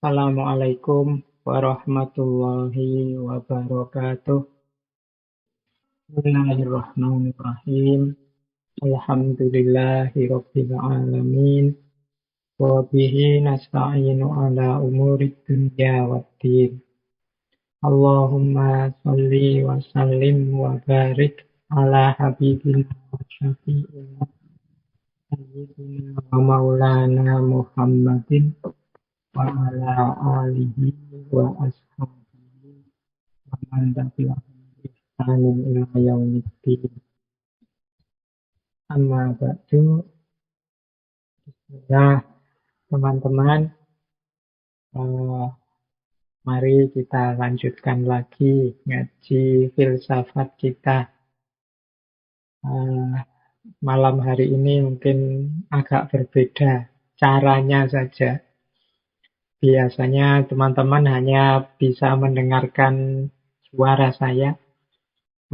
Assalamualaikum warahmatullahi wabarakatuh. Bismillahirrahmanirrahim. Alhamdulillahi rabbil alamin. Wa bihi nasta'inu ala umurid dunya waddin. Allahumma sholli wa sallim wa barik ala habibina wa syafi'ina sayyidina wa maulana Muhammadin wa ala alihi wa ashabihi wa man tabi'ahum bi ihsanin ila yaumiddin. Amma ba'du. Nah, teman-teman, eh, mari kita lanjutkan lagi ngaji filsafat kita. Eh, Malam hari ini mungkin agak berbeda caranya saja. Biasanya teman-teman hanya bisa mendengarkan suara saya.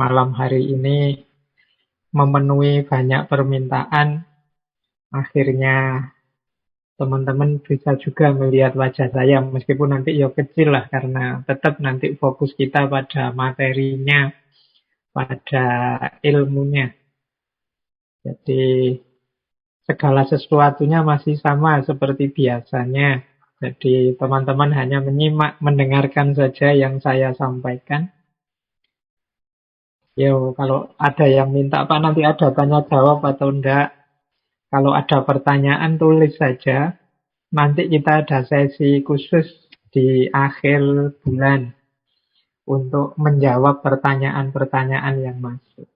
Malam hari ini memenuhi banyak permintaan. Akhirnya teman-teman bisa juga melihat wajah saya, meskipun nanti ya kecil lah, karena tetap nanti fokus kita pada materinya, pada ilmunya. Jadi segala sesuatunya masih sama seperti biasanya. Jadi teman-teman hanya menyimak, mendengarkan saja yang saya sampaikan. Yo, kalau ada yang minta Pak, nanti ada tanya jawab atau enggak. Kalau ada pertanyaan tulis saja. Nanti kita ada sesi khusus di akhir bulan untuk menjawab pertanyaan-pertanyaan yang masuk.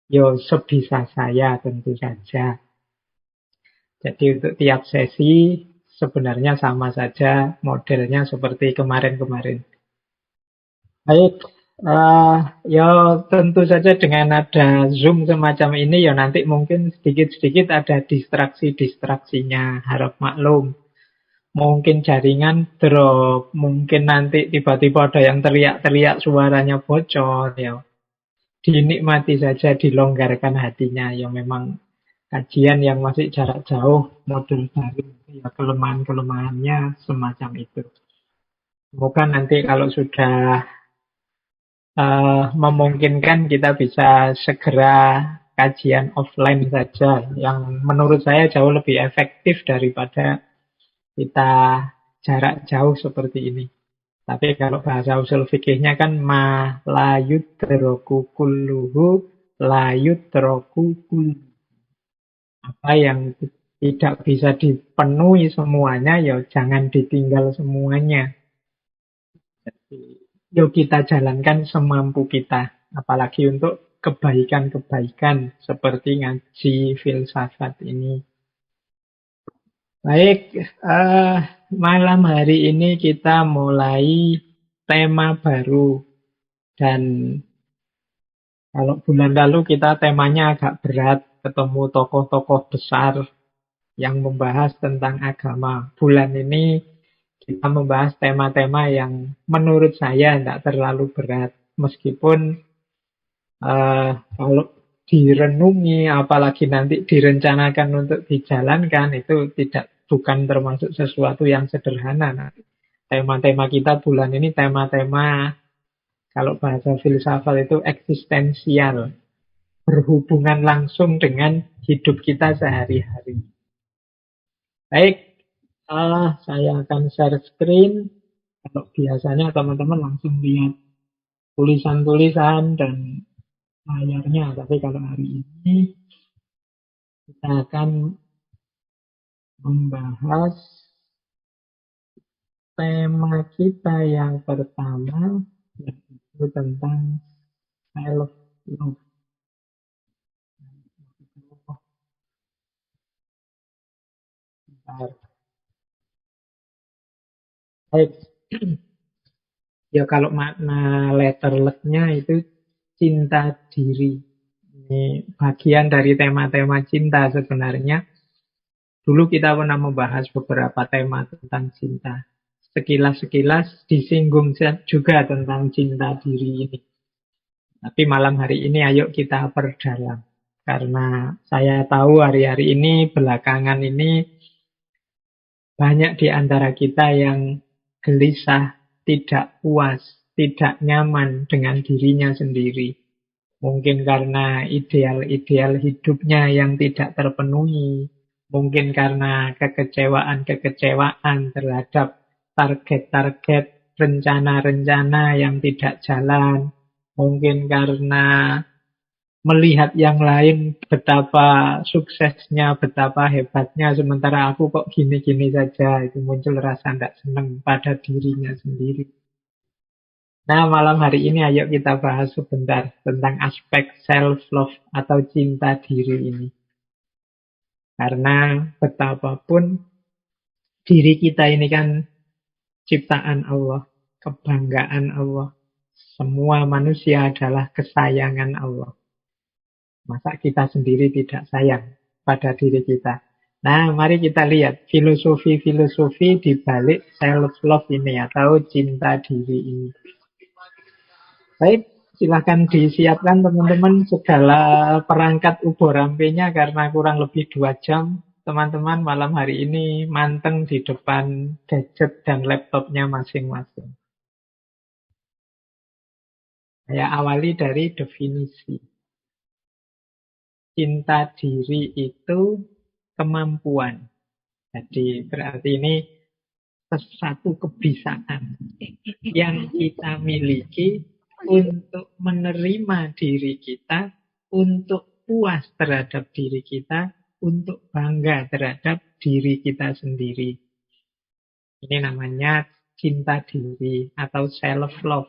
Yo, sebisa saya tentu saja. Jadi untuk tiap sesi sebenarnya sama saja, modelnya seperti kemarin-kemarin. Baik, ya tentu saja dengan ada Zoom semacam ini, ya nanti mungkin sedikit-sedikit ada distraksi-distraksinya, harap maklum. Mungkin jaringan drop, mungkin nanti tiba-tiba ada yang teriak-teriak suaranya bocor, ya. Dinikmati saja, dilonggarkan hatinya, ya memang kajian yang masih jarak jauh, modul daring, ya kelemahan-kelemahannya semacam itu. Semoga nanti kalau sudah memungkinkan kita bisa segera kajian offline saja, yang menurut saya jauh lebih efektif daripada kita jarak jauh seperti ini. Tapi kalau bahasa usul fikihnya kan ma la yudroku kulluhu la yudroku kulluhu. Apa yang tidak bisa dipenuhi semuanya, ya jangan ditinggal semuanya. Jadi, yuk kita jalankan semampu kita. Apalagi untuk kebaikan-kebaikan seperti ngaji filsafat ini. Baik, malam hari ini kita mulai tema baru. Dan kalau bulan lalu kita temanya agak berat, ketemu tokoh-tokoh besar yang membahas tentang agama. Bulan ini kita membahas tema-tema yang menurut saya tidak terlalu berat. Meskipun kalau direnungi, apalagi nanti direncanakan untuk dijalankan, itu bukan termasuk sesuatu yang sederhana. Tema-tema kita bulan ini tema-tema, kalau bahasa filsafat itu eksistensial, berhubungan langsung dengan hidup kita sehari-hari. Baik, saya akan share screen. Kalau biasanya teman-teman langsung lihat tulisan-tulisan dan layarnya, tapi kalau hari ini kita akan membahas tema kita yang pertama, yaitu tentang self-love. Baik. Ya kalau makna letterless-nya itu cinta diri. Ini bagian dari tema-tema cinta sebenarnya. Dulu kita pernah membahas beberapa tema tentang cinta. Sekilas-sekilas disinggung juga tentang cinta diri ini. Tapi malam hari ini ayo kita perdalam. Karena saya tahu hari-hari ini, belakangan ini, Banyak di antara kita yang gelisah, tidak puas, tidak nyaman dengan dirinya sendiri. Mungkin karena ideal-ideal hidupnya yang tidak terpenuhi. Mungkin karena kekecewaan-kekecewaan terhadap target-target, rencana-rencana yang tidak jalan. Mungkin karena melihat yang lain betapa suksesnya, betapa hebatnya, sementara aku kok gini-gini saja. Itu muncul rasa tidak senang pada dirinya sendiri. Nah, malam hari ini ayo kita bahas sebentar tentang aspek self-love atau cinta diri ini. Karena betapapun diri kita ini kan ciptaan Allah, kebanggaan Allah. Semua manusia adalah kesayangan Allah. Masa kita sendiri tidak sayang pada diri kita? Nah, mari kita lihat filosofi-filosofi di balik self-love ini atau cinta diri ini. Baik, silahkan disiapkan teman-teman segala perangkat ubur rampenya karena kurang lebih 2 jam. Teman-teman malam hari ini manteng di depan gadget dan laptopnya masing-masing. Saya awali dari definisi. Cinta diri itu kemampuan. Jadi berarti ini sesuatu kebiasaan yang kita miliki untuk menerima diri kita, untuk puas terhadap diri kita, untuk bangga terhadap diri kita sendiri. Ini namanya cinta diri atau self-love.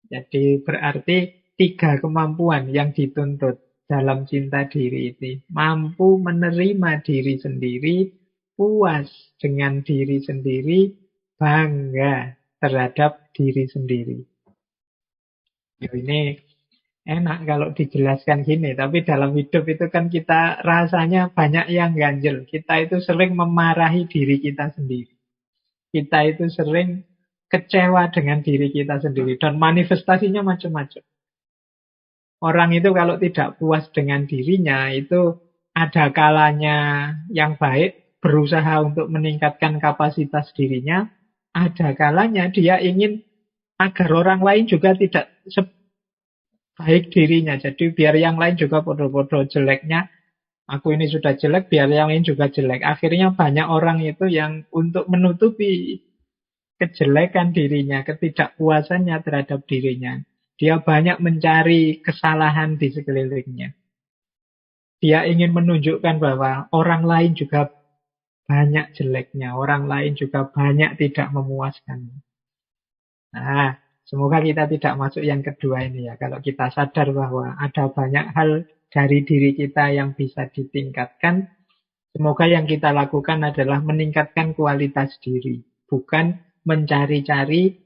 Jadi berarti 3 kemampuan yang dituntut dalam cinta diri ini. Mampu menerima diri sendiri, puas dengan diri sendiri, bangga terhadap diri sendiri. Ini enak kalau dijelaskan gini, tapi dalam hidup itu kan kita rasanya banyak yang ganjel. Kita itu sering memarahi diri kita sendiri. Kita itu sering kecewa dengan diri kita sendiri. Dan manifestasinya macam-macam. Orang itu kalau tidak puas dengan dirinya, itu ada kalanya yang baik, berusaha untuk meningkatkan kapasitas dirinya. Ada kalanya dia ingin agar orang lain juga tidak sebaik dirinya. Jadi biar yang lain juga bodoh-bodoh jeleknya. Aku ini sudah jelek, biar yang lain juga jelek. Akhirnya banyak orang itu yang untuk menutupi kejelekan dirinya, ketidakpuasannya terhadap dirinya, dia banyak mencari kesalahan di sekelilingnya. Dia ingin menunjukkan bahwa orang lain juga banyak jeleknya, orang lain juga banyak tidak memuaskannya. Nah, semoga kita tidak masuk yang kedua ini ya. Kalau kita sadar bahwa ada banyak hal dari diri kita yang bisa ditingkatkan, semoga yang kita lakukan adalah meningkatkan kualitas diri, bukan mencari-cari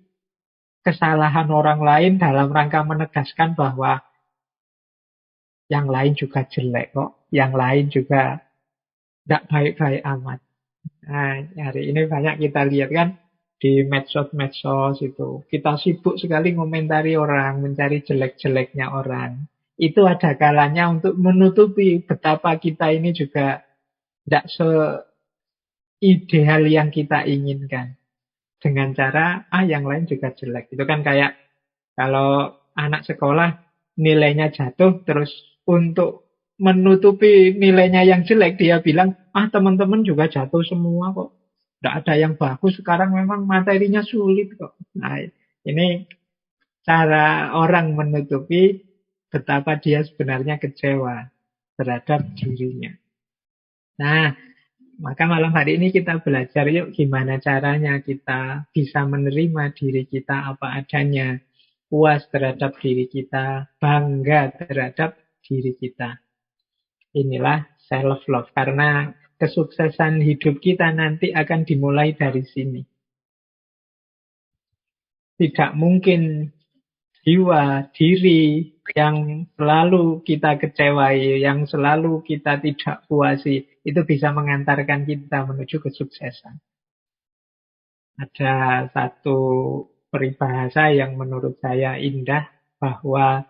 kesalahan orang lain dalam rangka menegaskan bahwa yang lain juga jelek kok, yang lain juga tidak baik-baik amat. Nah, hari ini banyak kita lihat kan di medsos-medsos itu. Kita sibuk sekali ngomentari orang, mencari jelek-jeleknya orang. Itu ada kalanya untuk menutupi betapa kita ini juga tidak seideal yang kita inginkan. Dengan cara, yang lain juga jelek. Itu kan kayak kalau anak sekolah nilainya jatuh, terus untuk menutupi nilainya yang jelek, dia bilang, teman-teman juga jatuh semua kok. Tidak ada yang bagus, sekarang memang materinya sulit kok. Nah, ini cara orang menutupi betapa dia sebenarnya kecewa terhadap dirinya. Nah, maka malam hari ini kita belajar yuk gimana caranya kita bisa menerima diri kita apa adanya, puas terhadap diri kita, bangga terhadap diri kita. Inilah self-love, karena kesuksesan hidup kita nanti akan dimulai dari sini. Tidak mungkin jiwa, diri yang selalu kita kecewai, yang selalu kita tidak puasi, itu bisa mengantarkan kita menuju kesuksesan. Ada satu peribahasa yang menurut saya indah, bahwa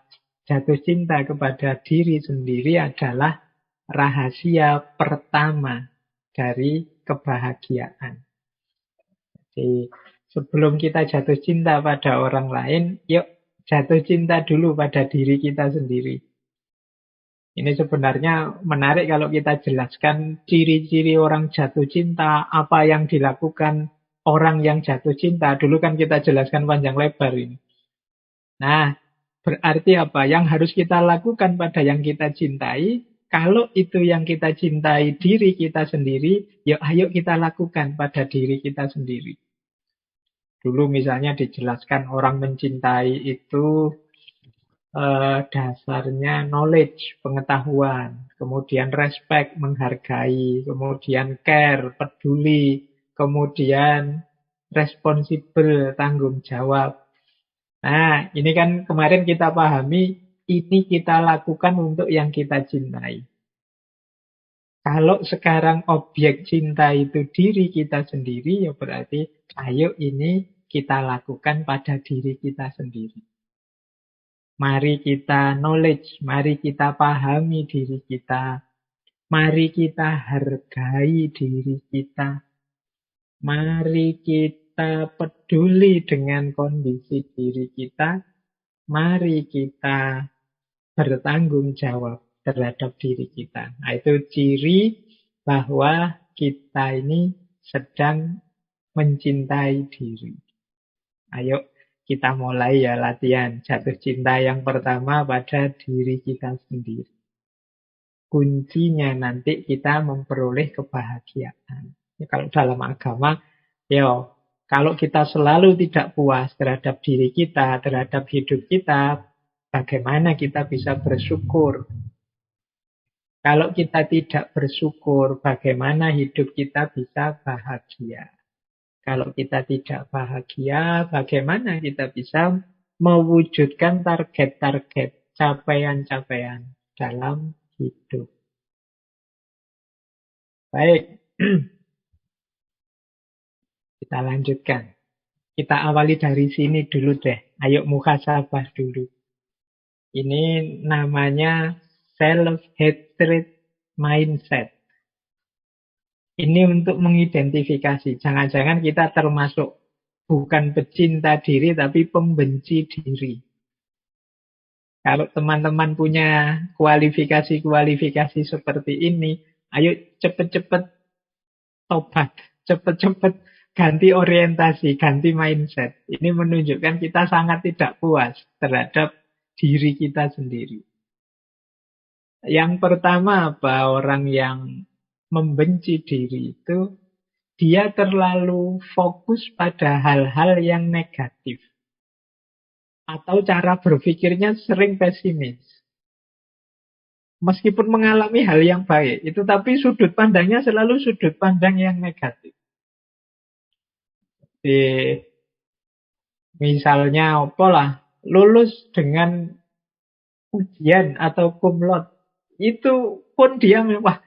jatuh cinta kepada diri sendiri adalah rahasia pertama dari kebahagiaan. Jadi sebelum kita jatuh cinta pada orang lain, yuk jatuh cinta dulu pada diri kita sendiri. Ini sebenarnya menarik kalau kita jelaskan ciri-ciri orang jatuh cinta, apa yang dilakukan orang yang jatuh cinta. Dulu kan kita jelaskan panjang lebar ini. Nah, berarti apa? Yang harus kita lakukan pada yang kita cintai, kalau itu yang kita cintai diri kita sendiri, yuk ayo kita lakukan pada diri kita sendiri. Dulu misalnya dijelaskan orang mencintai itu dasarnya knowledge, pengetahuan, kemudian respect, menghargai, kemudian care, peduli, kemudian responsible, tanggung jawab. Nah, ini kan kemarin kita pahami, ini kita lakukan untuk yang kita cintai. Kalau sekarang objek cinta itu diri kita sendiri, ya berarti ayo ini kita lakukan pada diri kita sendiri. Mari kita knowledge, mari kita pahami diri kita. Mari kita hargai diri kita. Mari kita peduli dengan kondisi diri kita. Mari kita bertanggung jawab terhadap diri kita. Nah, itu ciri bahwa kita ini sedang mencintai diri. Ayo kita mulai ya latihan jatuh cinta yang pertama pada diri kita sendiri. Kuncinya nanti kita memperoleh kebahagiaan. Ya, kalau dalam agama, ya kalau kita selalu tidak puas terhadap diri kita, terhadap hidup kita, bagaimana kita bisa bersyukur? Kalau kita tidak bersyukur, bagaimana hidup kita bisa bahagia? Kalau kita tidak bahagia, bagaimana kita bisa mewujudkan target-target, capaian-capaian dalam hidup? Baik, kita lanjutkan. Kita awali dari sini dulu deh. Ayo muhasabah dulu. Ini namanya self-hatred mindset. Ini untuk mengidentifikasi. Jangan-jangan kita termasuk bukan pecinta diri, tapi pembenci diri. Kalau teman-teman punya kualifikasi-kualifikasi seperti ini, ayo cepet-cepet tobat. Cepet-cepet ganti orientasi, ganti mindset. Ini menunjukkan kita sangat tidak puas terhadap diri kita sendiri. Yang pertama apa? Orang yang membenci diri itu, dia terlalu fokus pada hal-hal yang negatif. Atau cara berpikirnya sering pesimis. Meskipun mengalami hal yang baik, itu tapi sudut pandangnya selalu sudut pandang yang negatif. Misalnya apalah, lulus dengan ujian atau kumlot, itu pun dia wah,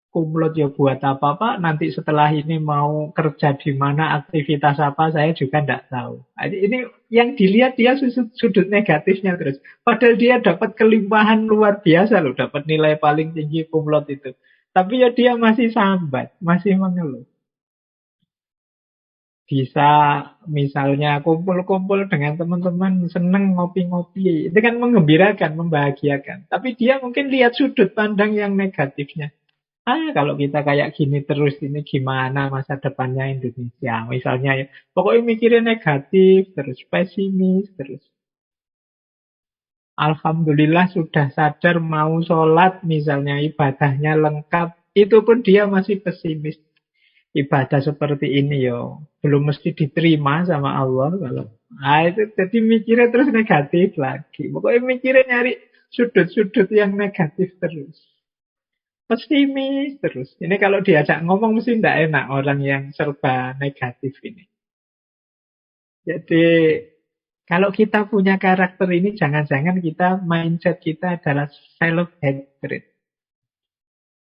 kumlot ya buat apa Pak, nanti setelah ini mau kerja di mana, aktivitas apa, saya juga tidak tahu. Ini yang dilihat dia sudut negatifnya terus. Padahal dia dapat kelimpahan luar biasa loh, dapat nilai paling tinggi kumlot itu. Tapi ya dia masih sambat, masih mengeluh. Bisa misalnya kumpul-kumpul dengan teman-teman, seneng ngopi-ngopi. Itu kan menggembirakan, membahagiakan. Tapi dia mungkin lihat sudut pandang yang negatifnya. Kalau kita kayak gini terus, ini gimana masa depannya Indonesia? Misalnya, pokoknya mikirin negatif, terus pesimis, terus. Alhamdulillah sudah sadar mau sholat, misalnya ibadahnya lengkap. Itu pun dia masih pesimis. Ibadah seperti ini yo belum mesti diterima sama Allah kalau itu jadi mikirnya terus negatif lagi. Pokoknya mikirnya nyari sudut-sudut yang negatif terus. Pesimis terus. Ini kalau diajak ngomong mesti tidak enak orang yang serba negatif ini. Jadi kalau kita punya karakter ini, jangan-jangan kita mindset kita adalah self-hatred.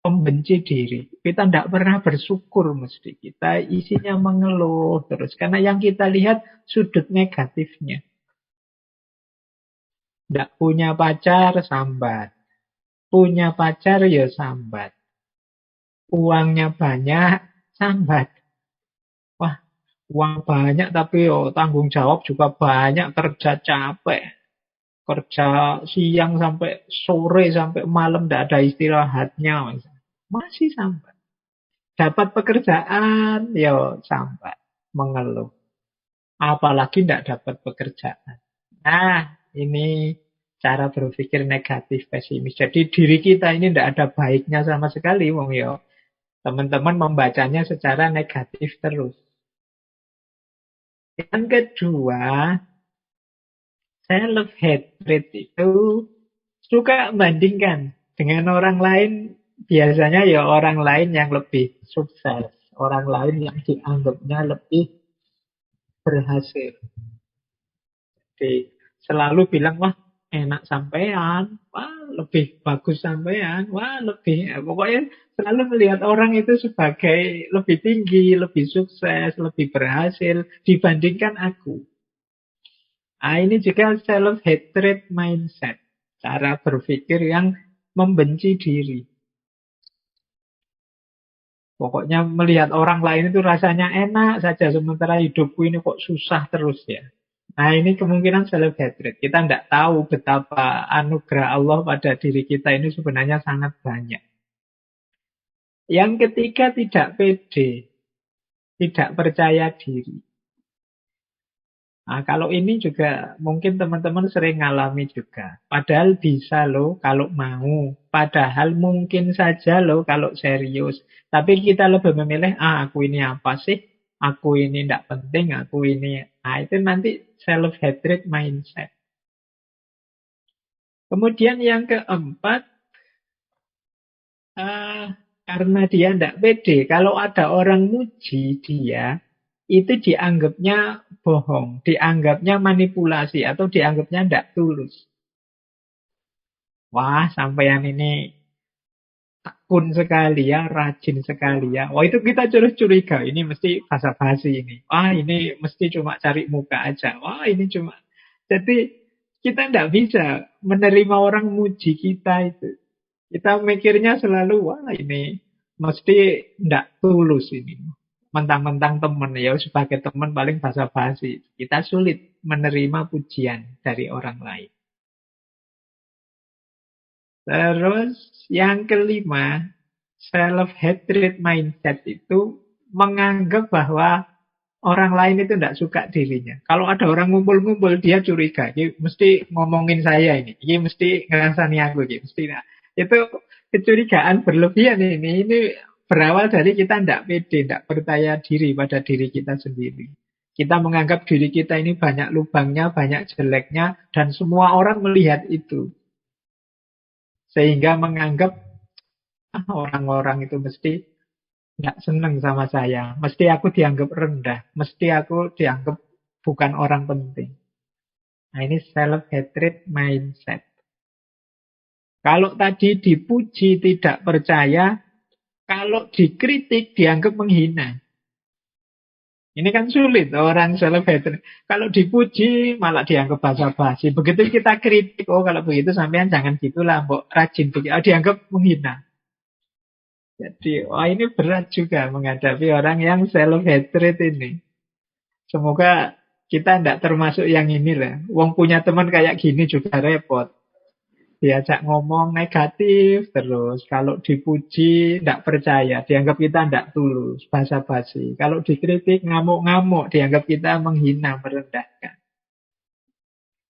Membenci diri. Kita tidak pernah bersyukur mesti. Kita isinya mengeluh terus. Karena yang kita lihat sudut negatifnya. Tidak punya pacar, sambat. Punya pacar, ya sambat. Uangnya banyak, sambat. Wah, uang banyak tapi tanggung jawab juga banyak, kerja capek. Kerja siang sampai sore, sampai malam, tidak ada istirahatnya. Masih sambat. Dapat pekerjaan, sambat. Mengeluh. Apalagi tidak dapat pekerjaan. Nah, ini cara berpikir negatif pesimis. Jadi diri kita ini tidak ada baiknya sama sekali, wong yo. Teman-teman membacanya secara negatif terus. Yang kedua, self hatred itu suka bandingkan dengan orang lain. Biasanya ya orang lain yang lebih sukses, orang lain yang dianggapnya lebih berhasil. Jadi selalu bilang, wah enak sampean, wah lebih bagus sampean, wah lebih, pokoknya selalu melihat orang itu sebagai lebih tinggi, lebih sukses, lebih berhasil dibandingkan aku. Nah, ini juga self-hatred mindset, cara berpikir yang membenci diri. Pokoknya melihat orang lain itu rasanya enak saja, sementara hidupku ini kok susah terus ya. Nah, ini kemungkinan self-hatred. Kita tidak tahu betapa anugerah Allah pada diri kita ini sebenarnya sangat banyak. Yang ketiga, tidak pede, tidak percaya diri. Nah, kalau ini juga mungkin teman-teman sering ngalami juga. Padahal bisa loh kalau mau. Padahal mungkin saja loh kalau serius. Tapi kita lebih memilih, aku ini apa sih? Aku ini tidak penting, aku ini. Nah, itu nanti self-hatred mindset. Kemudian yang keempat, karena dia tidak pede. Kalau ada orang muji dia, itu dianggapnya bohong, dianggapnya manipulasi, atau dianggapnya tidak tulus. Wah, sampean ini tekun sekali ya, rajin sekali ya. Wah, itu kita curiga, ini mesti basa-basi ini. Wah, ini mesti cuma cari muka aja. Wah, ini cuma. Jadi, kita tidak bisa menerima orang muji kita itu. Kita mikirnya selalu, wah ini mesti tidak tulus ini. Mentang-mentang teman, ya sebagai teman paling basa-basi. Kita sulit menerima pujian dari orang lain. Terus yang kelima, self-hatred mindset itu menganggap bahwa orang lain itu tidak suka dirinya. Kalau ada orang ngumpul-ngumpul, dia curiga. Ini mesti ngomongin saya ini. Ini mesti ngerasani aku. Ini mesti. Nah, itu kecurigaan berlebihan ini. Ini berawal dari kita tidak pede, tidak percaya diri pada diri kita sendiri. Kita menganggap diri kita ini banyak lubangnya, banyak jeleknya, dan semua orang melihat itu. Sehingga menganggap orang-orang itu mesti nggak seneng sama saya. Mesti aku dianggap rendah. Mesti aku dianggap bukan orang penting. Nah, ini self-hatred mindset. Kalau tadi dipuji tidak percaya, kalau dikritik dianggap menghina. Ini kan sulit orang self-hatred. Kalau dipuji malah dianggap basa-basi. Begitu kita kritik, kalau begitu sampean jangan gitulah, mbok rajin begitu. Dianggap menghina. Jadi, ini berat juga menghadapi orang yang self-hatred ini. Semoga kita tidak termasuk yang inilah. Wong punya teman kayak gini juga repot. Diajak ngomong negatif terus. Kalau dipuji, tidak percaya. Dianggap kita tidak tulus, basa-basi. Kalau dikritik, ngamuk-ngamuk. Dianggap kita menghina, merendahkan.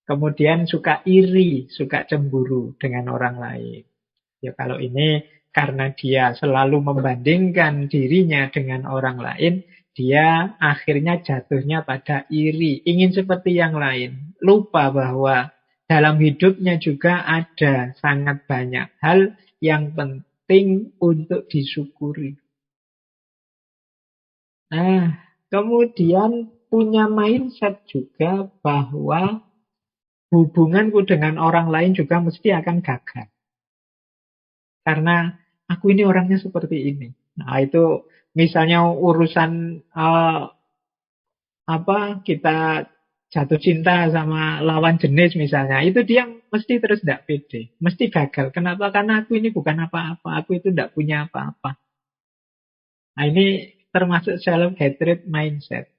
Kemudian suka iri, suka cemburu dengan orang lain. Ya kalau ini karena dia selalu membandingkan dirinya dengan orang lain, dia akhirnya jatuhnya pada iri, ingin seperti yang lain. Lupa bahwa dalam hidupnya juga ada sangat banyak hal yang penting untuk disyukuri. Nah, kemudian punya mindset juga bahwa hubunganku dengan orang lain juga mesti akan gagal. Karena aku ini orangnya seperti ini. Nah, itu misalnya urusan kita jatuh cinta sama lawan jenis misalnya, itu dia mesti terus tidak pede, mesti gagal. Kenapa? Karena aku ini bukan apa-apa, aku itu tidak punya apa-apa. Nah, ini termasuk self-hatred mindset.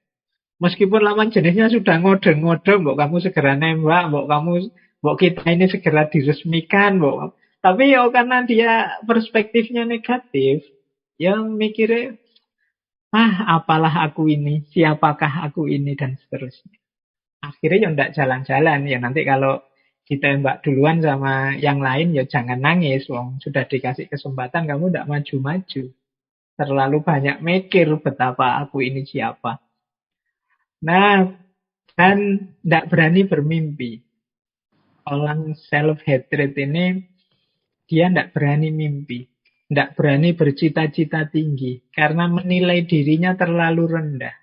Meskipun lawan jenisnya sudah ngode-ngode, mbok kamu segera nembak, mbok kita ini segera diresmikan, mbok. Tapi ya karena dia perspektifnya negatif, yang mikirnya, apalah aku ini, siapakah aku ini, dan seterusnya. Akhirnya ya ndak jalan-jalan. Ya nanti kalau ditembak duluan sama yang lain, ya jangan nangis. Wong sudah dikasih kesempatan, kamu ndak maju-maju. Terlalu banyak mikir betapa aku ini siapa. Nah, dan ndak berani bermimpi. Orang self-hatred ini, dia ndak berani mimpi. Ndak berani bercita-cita tinggi. Karena menilai dirinya terlalu rendah.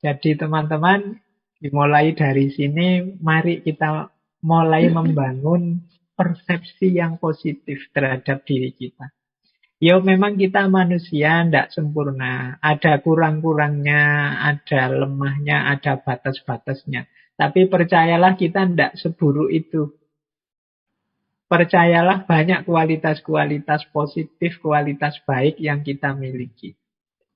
Jadi teman-teman, dimulai dari sini, mari kita mulai membangun persepsi yang positif terhadap diri kita. Ya memang kita manusia, tidak sempurna. Ada kurang-kurangnya, ada lemahnya, ada batas-batasnya. Tapi percayalah kita tidak seburuk itu. Percayalah banyak kualitas-kualitas positif, kualitas baik yang kita miliki.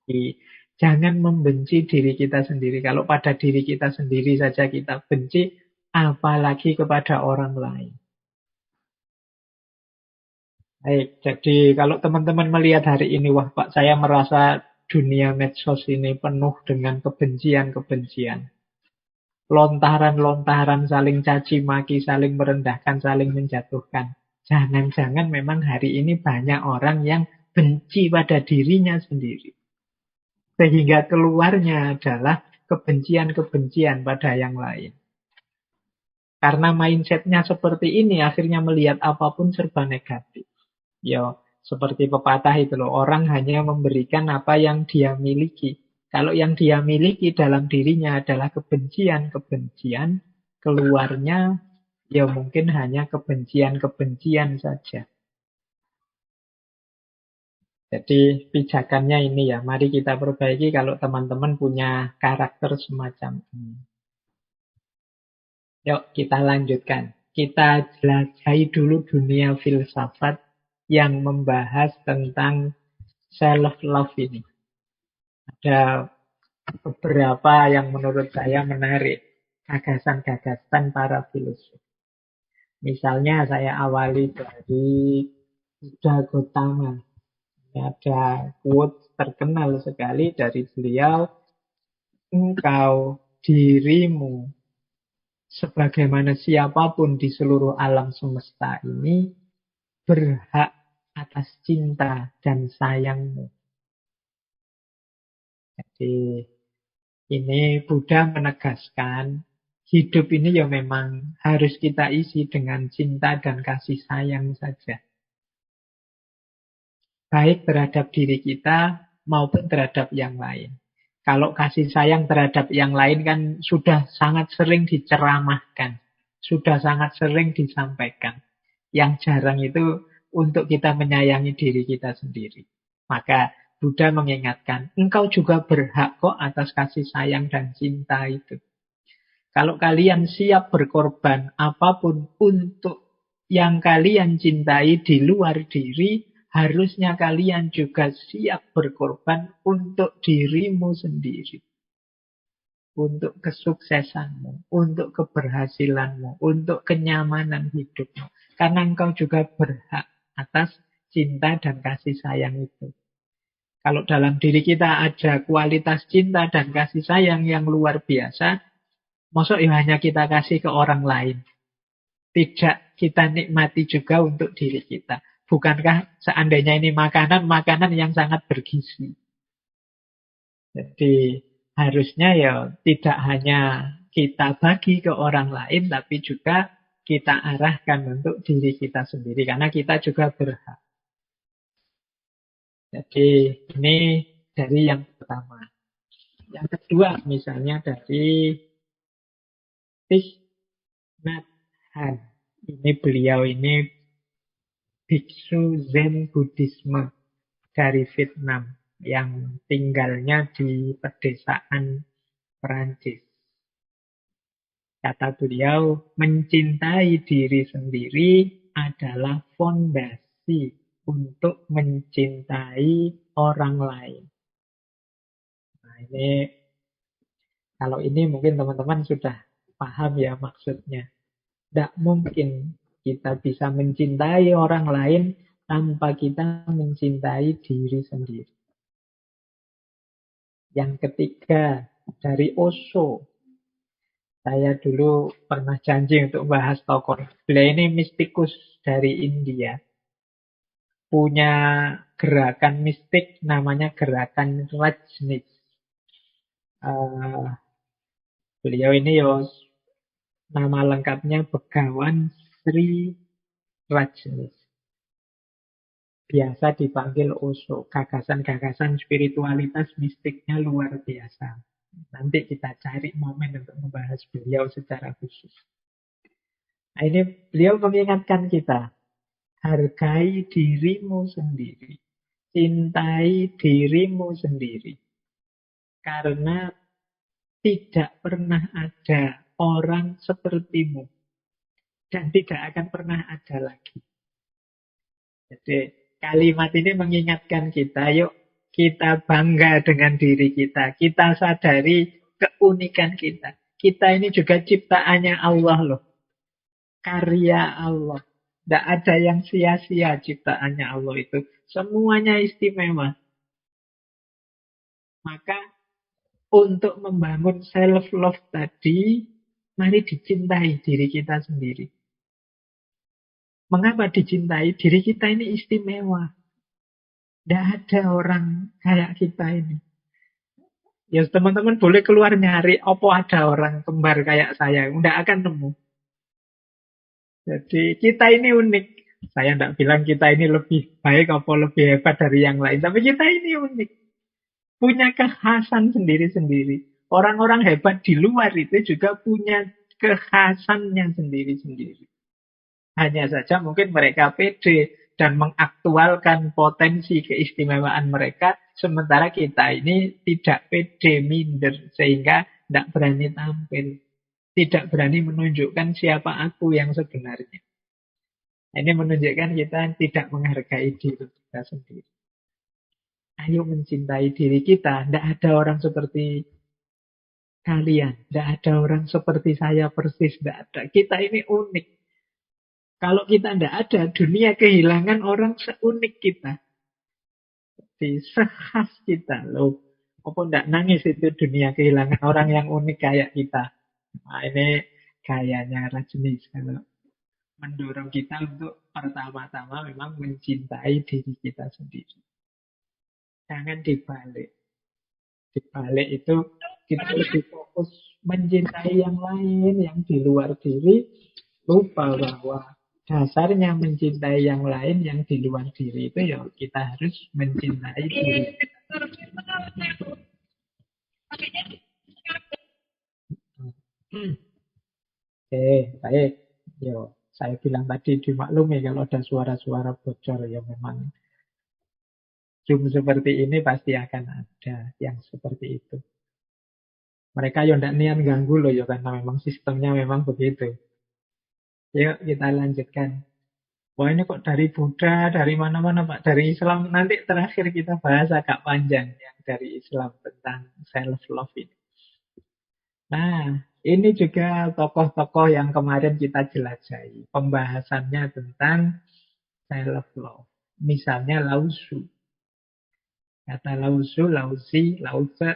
Jadi, jangan membenci diri kita sendiri. Kalau pada diri kita sendiri saja kita benci, apalagi kepada orang lain. Baik, jadi kalau teman-teman melihat hari ini, wah Pak, saya merasa dunia medsos ini penuh dengan kebencian-kebencian. Lontaran-lontaran saling caci maki, saling merendahkan, saling menjatuhkan. Jangan-jangan memang hari ini banyak orang yang benci pada dirinya sendiri. Sehingga keluarnya adalah kebencian-kebencian pada yang lain. Karena mindsetnya seperti ini, akhirnya melihat apapun serba negatif. Ya, seperti pepatah itu loh, orang hanya memberikan apa yang dia miliki. Kalau yang dia miliki dalam dirinya adalah kebencian-kebencian, keluarnya ya mungkin hanya kebencian-kebencian saja. Jadi pijakannya ini ya, mari kita perbaiki kalau teman-teman punya karakter semacam ini. Yuk kita lanjutkan. Kita jelajahi dulu dunia filsafat yang membahas tentang self-love ini. Ada beberapa yang menurut saya menarik. Gagasan-gagasan para filsuf. Misalnya saya awali dari Buddha Gautama. Ada quote terkenal sekali dari beliau, engkau, dirimu, sebagaimana siapapun di seluruh alam semesta ini, berhak atas cinta dan sayangmu. Jadi ini Buddha menegaskan hidup ini ya memang harus kita isi dengan cinta dan kasih sayang saja. Baik terhadap diri kita maupun terhadap yang lain. Kalau kasih sayang terhadap yang lain kan sudah sangat sering diceramahkan. Sudah sangat sering disampaikan. Yang jarang itu untuk kita menyayangi diri kita sendiri. Maka Buddha mengingatkan, engkau juga berhak kok atas kasih sayang dan cinta itu. Kalau kalian siap berkorban apapun untuk yang kalian cintai di luar diri, harusnya kalian juga siap berkorban untuk dirimu sendiri. Untuk kesuksesanmu, untuk keberhasilanmu, untuk kenyamanan hidupmu. Karena engkau juga berhak atas cinta dan kasih sayang itu. Kalau dalam diri kita ada kualitas cinta dan kasih sayang yang luar biasa, maksud ya hanya kita kasih ke orang lain. Tidak kita nikmati juga untuk diri kita. Bukankah seandainya ini makanan yang sangat bergizi. Jadi harusnya ya tidak hanya kita bagi ke orang lain, tapi juga kita arahkan untuk diri kita sendiri. Karena kita juga berhak. Jadi ini dari yang pertama. Yang kedua misalnya dari Thich Nhat Hanh. Ini beliau ini biksu Zen Buddhisme dari Vietnam yang tinggalnya di pedesaan Perancis. Kata beliau, mencintai diri sendiri adalah fondasi untuk mencintai orang lain. Nah, ini kalau ini mungkin teman-teman sudah paham ya maksudnya. Tidak mungkin kita bisa mencintai orang lain tanpa kita mencintai diri sendiri. Yang ketiga, dari Osho. Saya dulu pernah janji untuk bahas tokoh. Beliau ini mistikus dari India. Punya gerakan mistik namanya gerakan Rajneesh. Eh, beliau ini ya nama lengkapnya Begawan Sri Rajneesh. Biasa dipanggil Osho. Gagasan-gagasan spiritualitas mistiknya luar biasa. Nanti kita cari momen untuk membahas beliau secara khusus. Nah, ini beliau mengingatkan kita, hargai dirimu sendiri. Cintai dirimu sendiri. Karena tidak pernah ada orang sepertimu. Dan tidak akan pernah ada lagi. Jadi kalimat ini mengingatkan kita, yuk kita bangga dengan diri kita. Kita sadari keunikan kita. Kita ini juga ciptaannya Allah loh. Karya Allah. Tidak ada yang sia-sia ciptaannya Allah itu. Semuanya istimewa. Maka untuk membangun self-love tadi, mari dicintai diri kita sendiri. Mengapa dicintai? Diri kita ini istimewa. Tidak ada orang kayak kita ini. Ya teman-teman boleh keluar nyari, apa ada orang kembar kayak saya. Tidak akan nemu. Jadi kita ini unik. Saya tidak bilang kita ini lebih baik apa lebih hebat dari yang lain. Tapi kita ini unik. Punya kekhasan sendiri-sendiri. Orang-orang hebat di luar itu juga punya kekhasannya sendiri-sendiri. Hanya saja mungkin mereka pede dan mengaktualkan potensi keistimewaan mereka, sementara kita ini tidak pede, minder, sehingga tidak berani tampil, tidak berani menunjukkan siapa aku yang sebenarnya. Ini menunjukkan kita tidak menghargai diri kita sendiri. Ayo mencintai diri kita. Tidak ada orang seperti kalian. Tidak ada orang seperti saya persis. Tidak ada. Kita ini unik. Kalau kita tidak ada, dunia kehilangan orang seunik kita. Di sekhas kita. Loh, apa tidak nangis itu dunia kehilangan orang yang unik kayak kita. Nah, ini gayanya Rajneesh. Kalau mendorong kita untuk pertama-tama memang mencintai diri kita sendiri. Jangan dibalik. Dibalik itu kita lebih fokus mencintai yang lain, yang di luar diri. Lupa bahwa dasarnya mencintai yang lain, yang di luar diri itu ya kita harus mencintai diri. Oke, baik. Yo, saya bilang tadi dimaklumi kalau ada suara-suara bocor ya memang Zoom seperti ini pasti akan ada yang seperti itu. Mereka ya tidak niat ganggu loh ya karena memang sistemnya memang begitu. Yuk kita lanjutkan. Wah ini kok dari Buddha, dari mana-mana Pak, dari Islam. Nanti terakhir kita bahas agak panjang yang dari Islam tentang self-love ini. Nah, ini juga tokoh-tokoh yang kemarin kita jelajahi. Pembahasannya tentang self-love. Misalnya Lao Tzu. Kata Lao Tzu, Lao Tzu, Lao Tzu,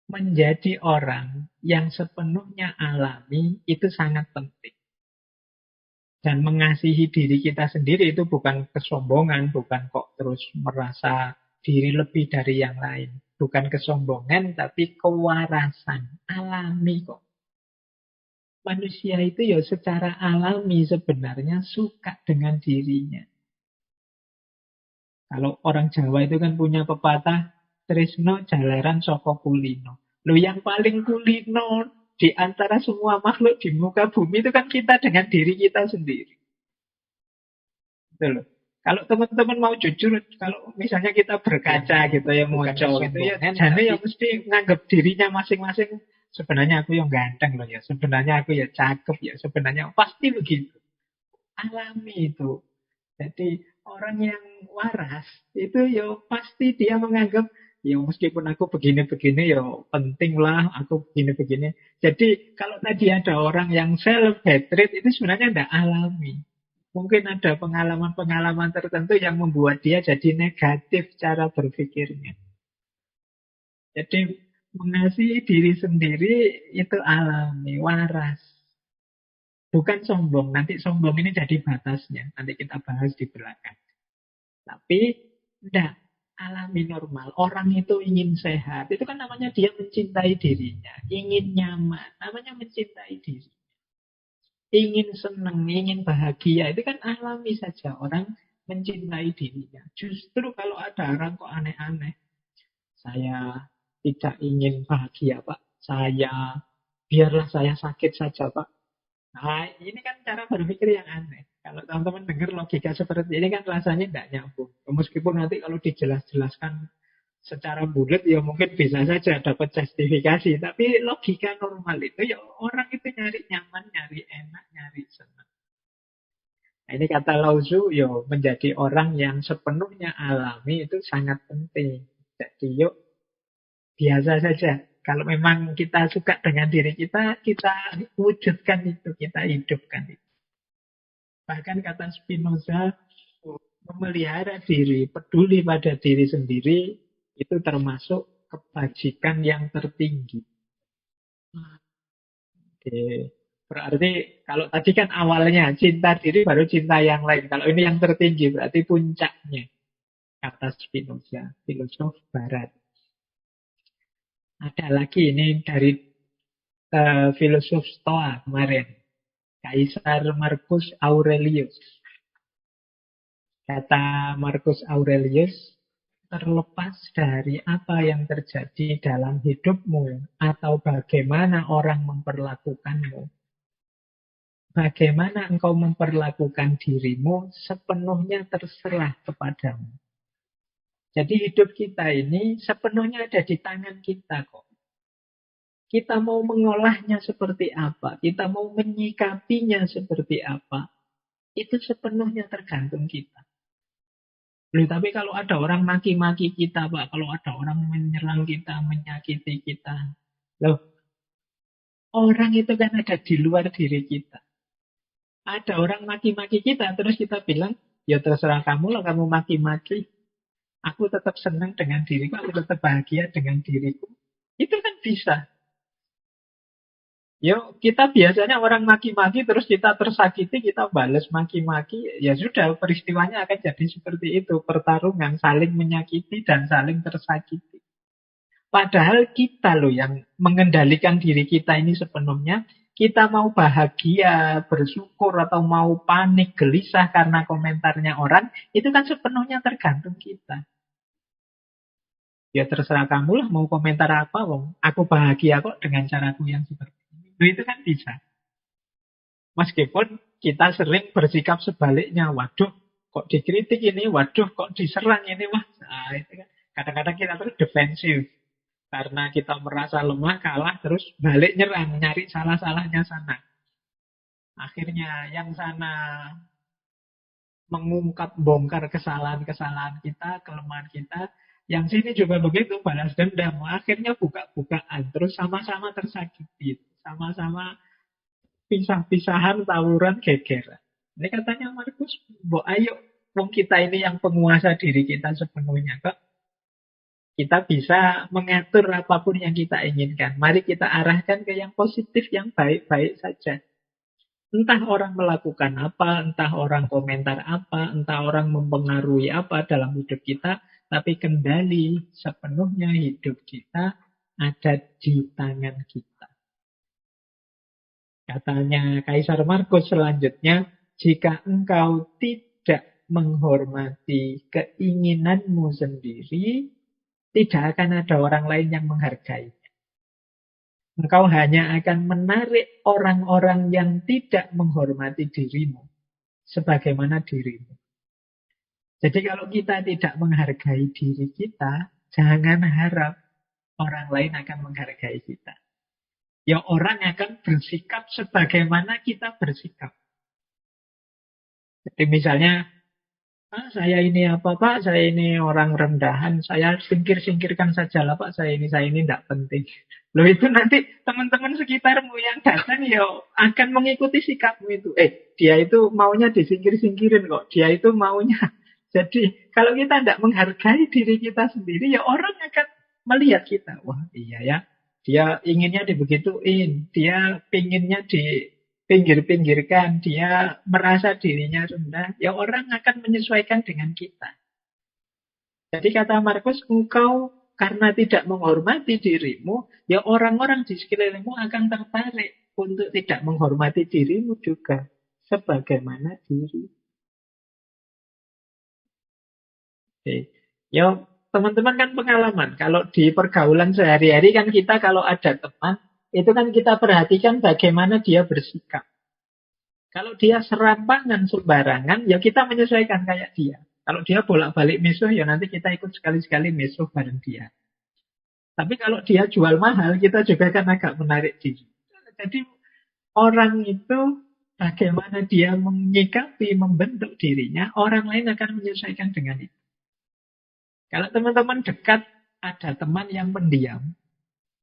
menjadi orang yang sepenuhnya alami itu sangat penting. Dan mengasihi diri kita sendiri itu bukan kesombongan, bukan kok terus merasa diri lebih dari yang lain. Bukan kesombongan, tapi kewarasan. Alami kok. Manusia itu ya secara alami sebenarnya suka dengan dirinya. Kalau orang Jawa itu kan punya pepatah, Tresno jalaran soko kulino. Loh yang paling kulino di antara semua makhluk di muka bumi itu kan kita dengan diri kita sendiri. Gitu loh. Kalau teman-teman mau jujur, kalau misalnya kita berkaca gitu ya, muncul gitu ya, jadi ya mesti nganggap dirinya masing-masing. Sebenarnya aku yang ganteng loh ya, sebenarnya aku ya cakep ya, sebenarnya pasti begitu. Alami itu. Jadi orang yang waras itu yo pasti dia menganggap ya meskipun aku begini-begini ya penting lah aku begini-begini. Jadi kalau tadi ada orang yang self hatred itu sebenarnya tidak alami. Mungkin ada pengalaman-pengalaman tertentu yang membuat dia jadi negatif cara berpikirnya. Jadi mengasihi diri sendiri itu alami, waras. Bukan sombong. Nanti sombong ini jadi batasnya. Nanti kita bahas di belakang. Tapi enggak, alami normal. Orang itu ingin sehat. Itu kan namanya dia mencintai dirinya. Ingin nyaman. Namanya mencintai diri. Ingin senang, ingin bahagia. Itu kan alami saja. Orang mencintai dirinya. Justru kalau ada orang kok aneh-aneh. Saya tidak ingin bahagia, Pak. Biarlah saya sakit saja, Pak. Nah, ini kan cara berpikir yang aneh. Kalau teman-teman dengar logika seperti ini kan rasanya tidak nyambung. Meskipun nanti kalau dijelas-jelaskan secara bulat ya mungkin bisa saja dapat justifikasi. Tapi logika normal itu ya orang itu nyari nyaman, nyari enak, nyari senang. Nah, ini kata Lao Tzu, yo menjadi orang yang sepenuhnya alami itu sangat penting. Jadi yuk biasa saja. Kalau memang kita suka dengan diri kita wujudkan itu, kita hidupkan itu. Bahkan kata Spinoza, memelihara diri, peduli pada diri sendiri, itu termasuk kebajikan yang tertinggi. Oke. Berarti kalau tadi kan awalnya cinta diri baru cinta yang lain. Kalau ini yang tertinggi berarti puncaknya. Kata Spinoza, filosof barat. Ada lagi ini dari filosof Stoa kemarin. Kaisar Marcus Aurelius. Kata Marcus Aurelius, terlepas dari apa yang terjadi dalam hidupmu atau bagaimana orang memperlakukanmu, bagaimana engkau memperlakukan dirimu sepenuhnya terserah kepadamu. Jadi hidup kita ini sepenuhnya ada di tangan kita kok. Kita mau mengolahnya seperti apa, kita mau menyikapinya seperti apa, itu sepenuhnya tergantung kita. Loh, tapi kalau ada orang maki-maki kita, Pak, kalau ada orang menyerang kita, menyakiti kita, loh, orang itu kan ada di luar diri kita. Ada orang maki-maki kita, terus kita bilang, ya terserah kamu lah, kamu maki-maki. Aku tetap senang dengan diriku, aku tetap bahagia dengan diriku. Itu kan bisa. Yo, kita biasanya orang maki-maki terus kita tersakiti, kita balas maki-maki, ya sudah peristiwanya akan jadi seperti itu, pertarungan saling menyakiti dan saling tersakiti. Padahal kita loh yang mengendalikan diri kita ini sepenuhnya, kita mau bahagia, bersyukur atau mau panik, gelisah karena komentarnya orang, itu kan sepenuhnya tergantung kita. Ya terserah kamu lah mau komentar apa, wong. Aku bahagia kok dengan caraku yang seperti ini. Itu kan bisa. Meskipun kita sering bersikap sebaliknya. Waduh, kok dikritik ini? Waduh, kok diserang ini? Wah, nah, itu kan. Kadang-kadang kita terus defensif. Karena kita merasa lemah, kalah, terus balik nyerang. Nyari salah-salahnya sana. Akhirnya yang sana mengungkap, bongkar kesalahan-kesalahan kita, kelemahan kita. Yang sini juga begitu, balas dendam. Akhirnya buka-bukaan. Terus sama-sama tersakiti. Sama-sama pisah-pisahan, tawuran, geger. Ini katanya Markus, ayo, wong kita ini yang penguasa diri kita sepenuhnya kok. Kita bisa mengatur apapun yang kita inginkan. Mari kita arahkan ke yang positif, yang baik-baik saja. Entah orang melakukan apa, entah orang komentar apa, entah orang mempengaruhi apa dalam hidup kita, tapi kendali sepenuhnya hidup kita ada di tangan kita. Katanya Kaisar Markus selanjutnya, jika engkau tidak menghormati keinginanmu sendiri, tidak akan ada orang lain yang menghargai. Engkau hanya akan menarik orang-orang yang tidak menghormati dirimu sebagaimana dirimu. Jadi kalau kita tidak menghargai diri kita, jangan harap orang lain akan menghargai kita. Ya orang akan bersikap sebagaimana kita bersikap. Jadi misalnya Pak, saya ini apa, Pak? Saya ini orang rendahan. Saya singkir-singkirkan saja lah, Pak. Saya ini tidak penting. Loh itu nanti teman-teman sekitarmu yang datang ya akan mengikuti sikapmu itu. Dia itu maunya disingkir-singkirin kok. Dia itu maunya. Jadi kalau kita tidak menghargai diri kita sendiri, ya orang akan melihat kita. Wah iya ya, dia inginnya dibegituin. Dia pinginnya di pinggir-pinggirkan, dia merasa dirinya rendah, ya orang akan menyesuaikan dengan kita. Jadi kata Markus, engkau karena tidak menghormati dirimu, ya orang-orang di sekelilingmu akan tertarik untuk tidak menghormati dirimu juga. Sebagaimana diri. Oke. Ya, teman-teman kan pengalaman. Kalau di pergaulan sehari-hari kan kita kalau ada teman, itu kan kita perhatikan bagaimana dia bersikap. Kalau dia serampangan sembarangan, ya kita menyesuaikan kayak dia. Kalau dia bolak-balik misuh, ya nanti kita ikut sekali-sekali misuh bareng dia. Tapi kalau dia jual mahal, kita juga kan agak menarik diri. Jadi orang itu bagaimana dia menyikapi, membentuk dirinya, orang lain akan menyesuaikan dengan itu. Kalau teman-teman dekat, ada teman yang pendiam,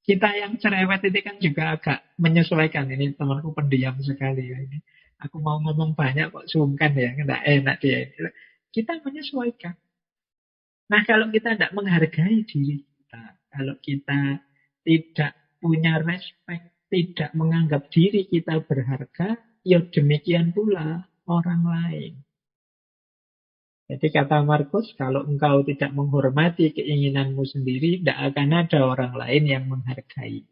kita yang cerewet ini kan juga agak menyesuaikan. Ini temanku pendiam sekali ya ini. Aku mau ngomong banyak kok sungkan ya, nggak enak dia. Kita menyesuaikan. Nah kalau kita tidak menghargai diri kita, kalau kita tidak punya respect, tidak menganggap diri kita berharga, ya demikian pula orang lain. Jadi kata Markus, kalau engkau tidak menghormati keinginanmu sendiri, tidak akan ada orang lain yang menghargai.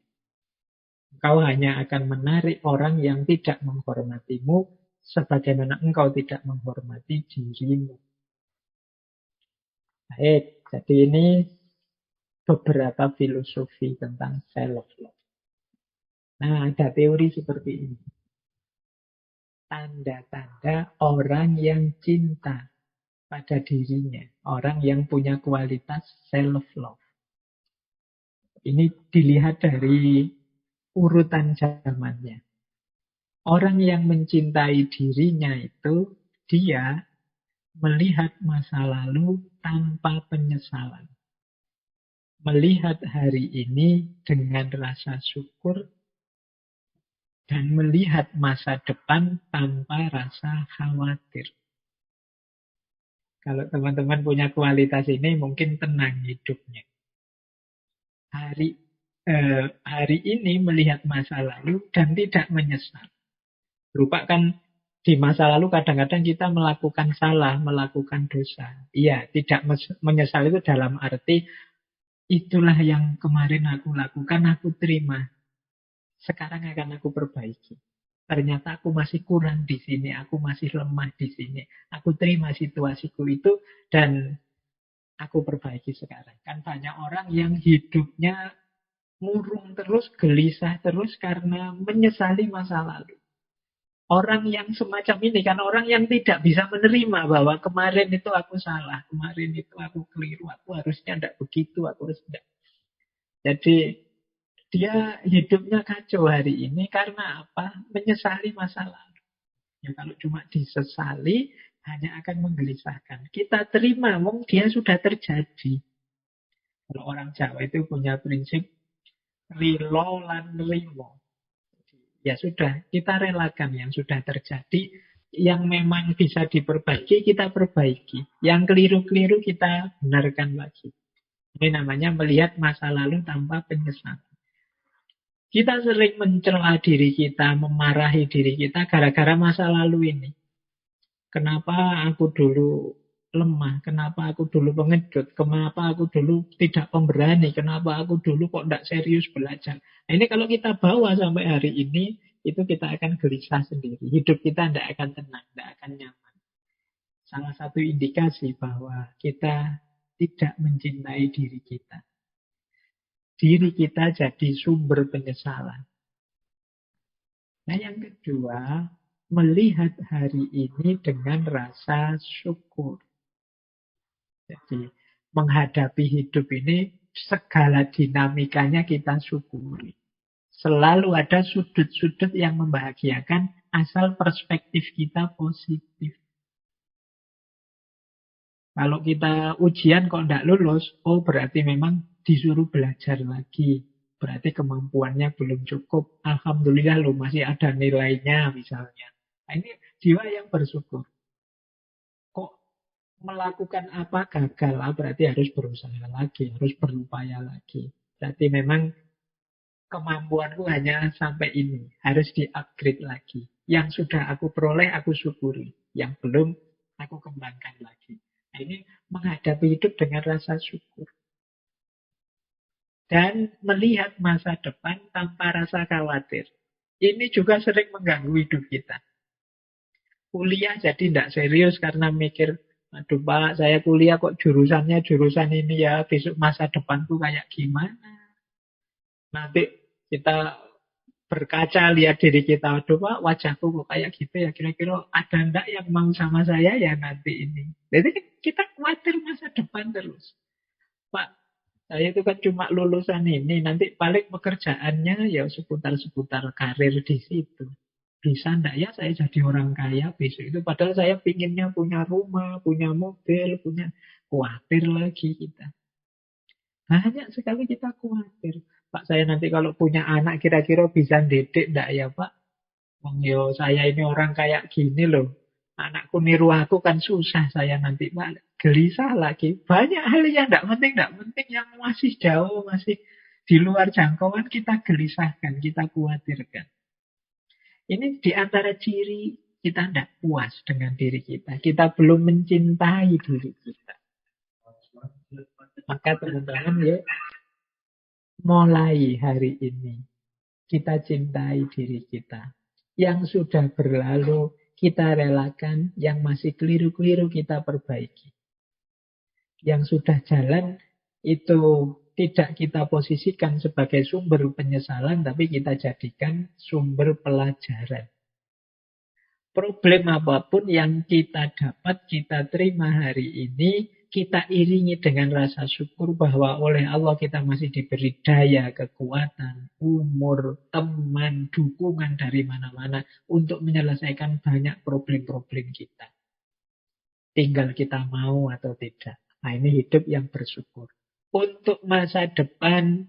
Engkau hanya akan menarik orang yang tidak menghormatimu sebagaimana engkau tidak menghormati dirimu. Baik, jadi ini beberapa filosofi tentang self-love. Nah, ada teori seperti ini. Tanda-tanda orang yang cinta pada dirinya. Orang yang punya kualitas self-love. Ini dilihat dari urutan zamannya. Orang yang mencintai dirinya itu, dia melihat masa lalu tanpa penyesalan. Melihat hari ini dengan rasa syukur dan melihat masa depan tanpa rasa khawatir. Kalau teman-teman punya kualitas ini mungkin tenang hidupnya. Hari hari ini melihat masa lalu dan tidak menyesal. Lupakan di masa lalu kadang-kadang kita melakukan salah, melakukan dosa. Iya, tidak menyesal itu dalam arti itulah yang kemarin aku lakukan, aku terima. Sekarang akan aku perbaiki. Ternyata aku masih kurang di sini, aku masih lemah di sini. Aku terima situasiku itu dan aku perbaiki sekarang. Kan banyak orang yang hidupnya murung terus, gelisah terus karena menyesali masa lalu. Orang yang semacam ini kan orang yang tidak bisa menerima bahwa kemarin itu aku salah, kemarin itu aku keliru, aku harusnya tidak begitu, aku harus tidak. Jadi dia hidupnya kacau hari ini karena apa? Menyesali masa lalu. Ya kalau cuma disesali hanya akan menggelisahkan. Kita terima, mong dia sudah terjadi. Kalau orang Jawa itu punya prinsip rilo lan rimo. Ya sudah, kita relakan yang sudah terjadi. Yang memang bisa diperbaiki, kita perbaiki. Yang keliru-keliru, kita benarkan lagi. Ini namanya melihat masa lalu tanpa penyesalan. Kita sering mencela diri kita, memarahi diri kita gara-gara masa lalu ini. Kenapa aku dulu lemah? Kenapa aku dulu pengedut? Kenapa aku dulu tidak pemberani? Kenapa aku dulu kok tidak serius belajar? Nah, ini kalau kita bawa sampai hari ini, itu kita akan gelisah sendiri. Hidup kita tidak akan tenang, tidak akan nyaman. Salah satu indikasi bahwa kita tidak mencintai diri kita. Diri kita jadi sumber penyesalan. Nah, yang kedua, melihat hari ini dengan rasa syukur. Jadi, menghadapi hidup ini, segala dinamikanya kita syukuri. Selalu ada sudut-sudut yang membahagiakan, asal perspektif kita positif. Kalau kita ujian kok tidak lulus, oh berarti memang disuruh belajar lagi. Berarti kemampuannya belum cukup. Alhamdulillah lo masih ada nilainya misalnya. Nah, ini jiwa yang bersyukur. Kok melakukan apa gagal, berarti harus berusaha lagi, harus berupaya lagi. Berarti memang kemampuanku hanya sampai ini, harus di-upgrade lagi. Yang sudah aku peroleh, aku syukuri. Yang belum, aku kembangkan lagi. Nah, ini menghadapi hidup dengan rasa syukur. Dan melihat masa depan tanpa rasa khawatir. Ini juga sering mengganggu hidup kita. Kuliah jadi tidak serius karena mikir, aduh Pak, saya kuliah kok jurusannya jurusan ini ya, besok masa depanku kayak gimana. Nanti kita berkaca lihat diri kita, aduh Pak, wajahku kok kayak gitu ya, kira-kira ada enggak yang mau sama saya ya nanti ini. Jadi kita khawatir masa depan terus. Pak, saya itu kan cuma lulusan ini, nanti paling pekerjaannya ya seputar-seputar karir di situ. Bisa enggak ya saya jadi orang kaya besok itu, padahal saya pinginnya punya rumah, punya mobil, punya, khawatir lagi kita. Banyak sekali kita khawatir. Pak, saya nanti kalau punya anak kira-kira bisa didik enggak ya Pak? Wong yo saya ini orang kayak gini loh. Anakku niru aku kan susah saya nanti Pak. Gelisah lagi. Banyak hal yang enggak penting yang masih jauh, masih di luar jangkauan kita gelisahkan, kita khawatirkan. Ini di antara ciri kita tidak puas dengan diri kita. Kita belum mencintai diri kita. Maka teman-teman ya, mulai hari ini kita cintai diri kita. Yang sudah berlalu kita relakan, yang masih keliru-keliru kita perbaiki. Yang sudah jalan itu tidak kita posisikan sebagai sumber penyesalan, tapi kita jadikan sumber pelajaran. Problem apapun yang kita dapat, kita terima hari ini, kita iringi dengan rasa syukur bahwa oleh Allah kita masih diberi daya, kekuatan, umur, teman, dukungan dari mana-mana untuk menyelesaikan banyak problem-problem kita. Tinggal kita mau atau tidak. Nah, ini hidup yang bersyukur. Untuk masa depan,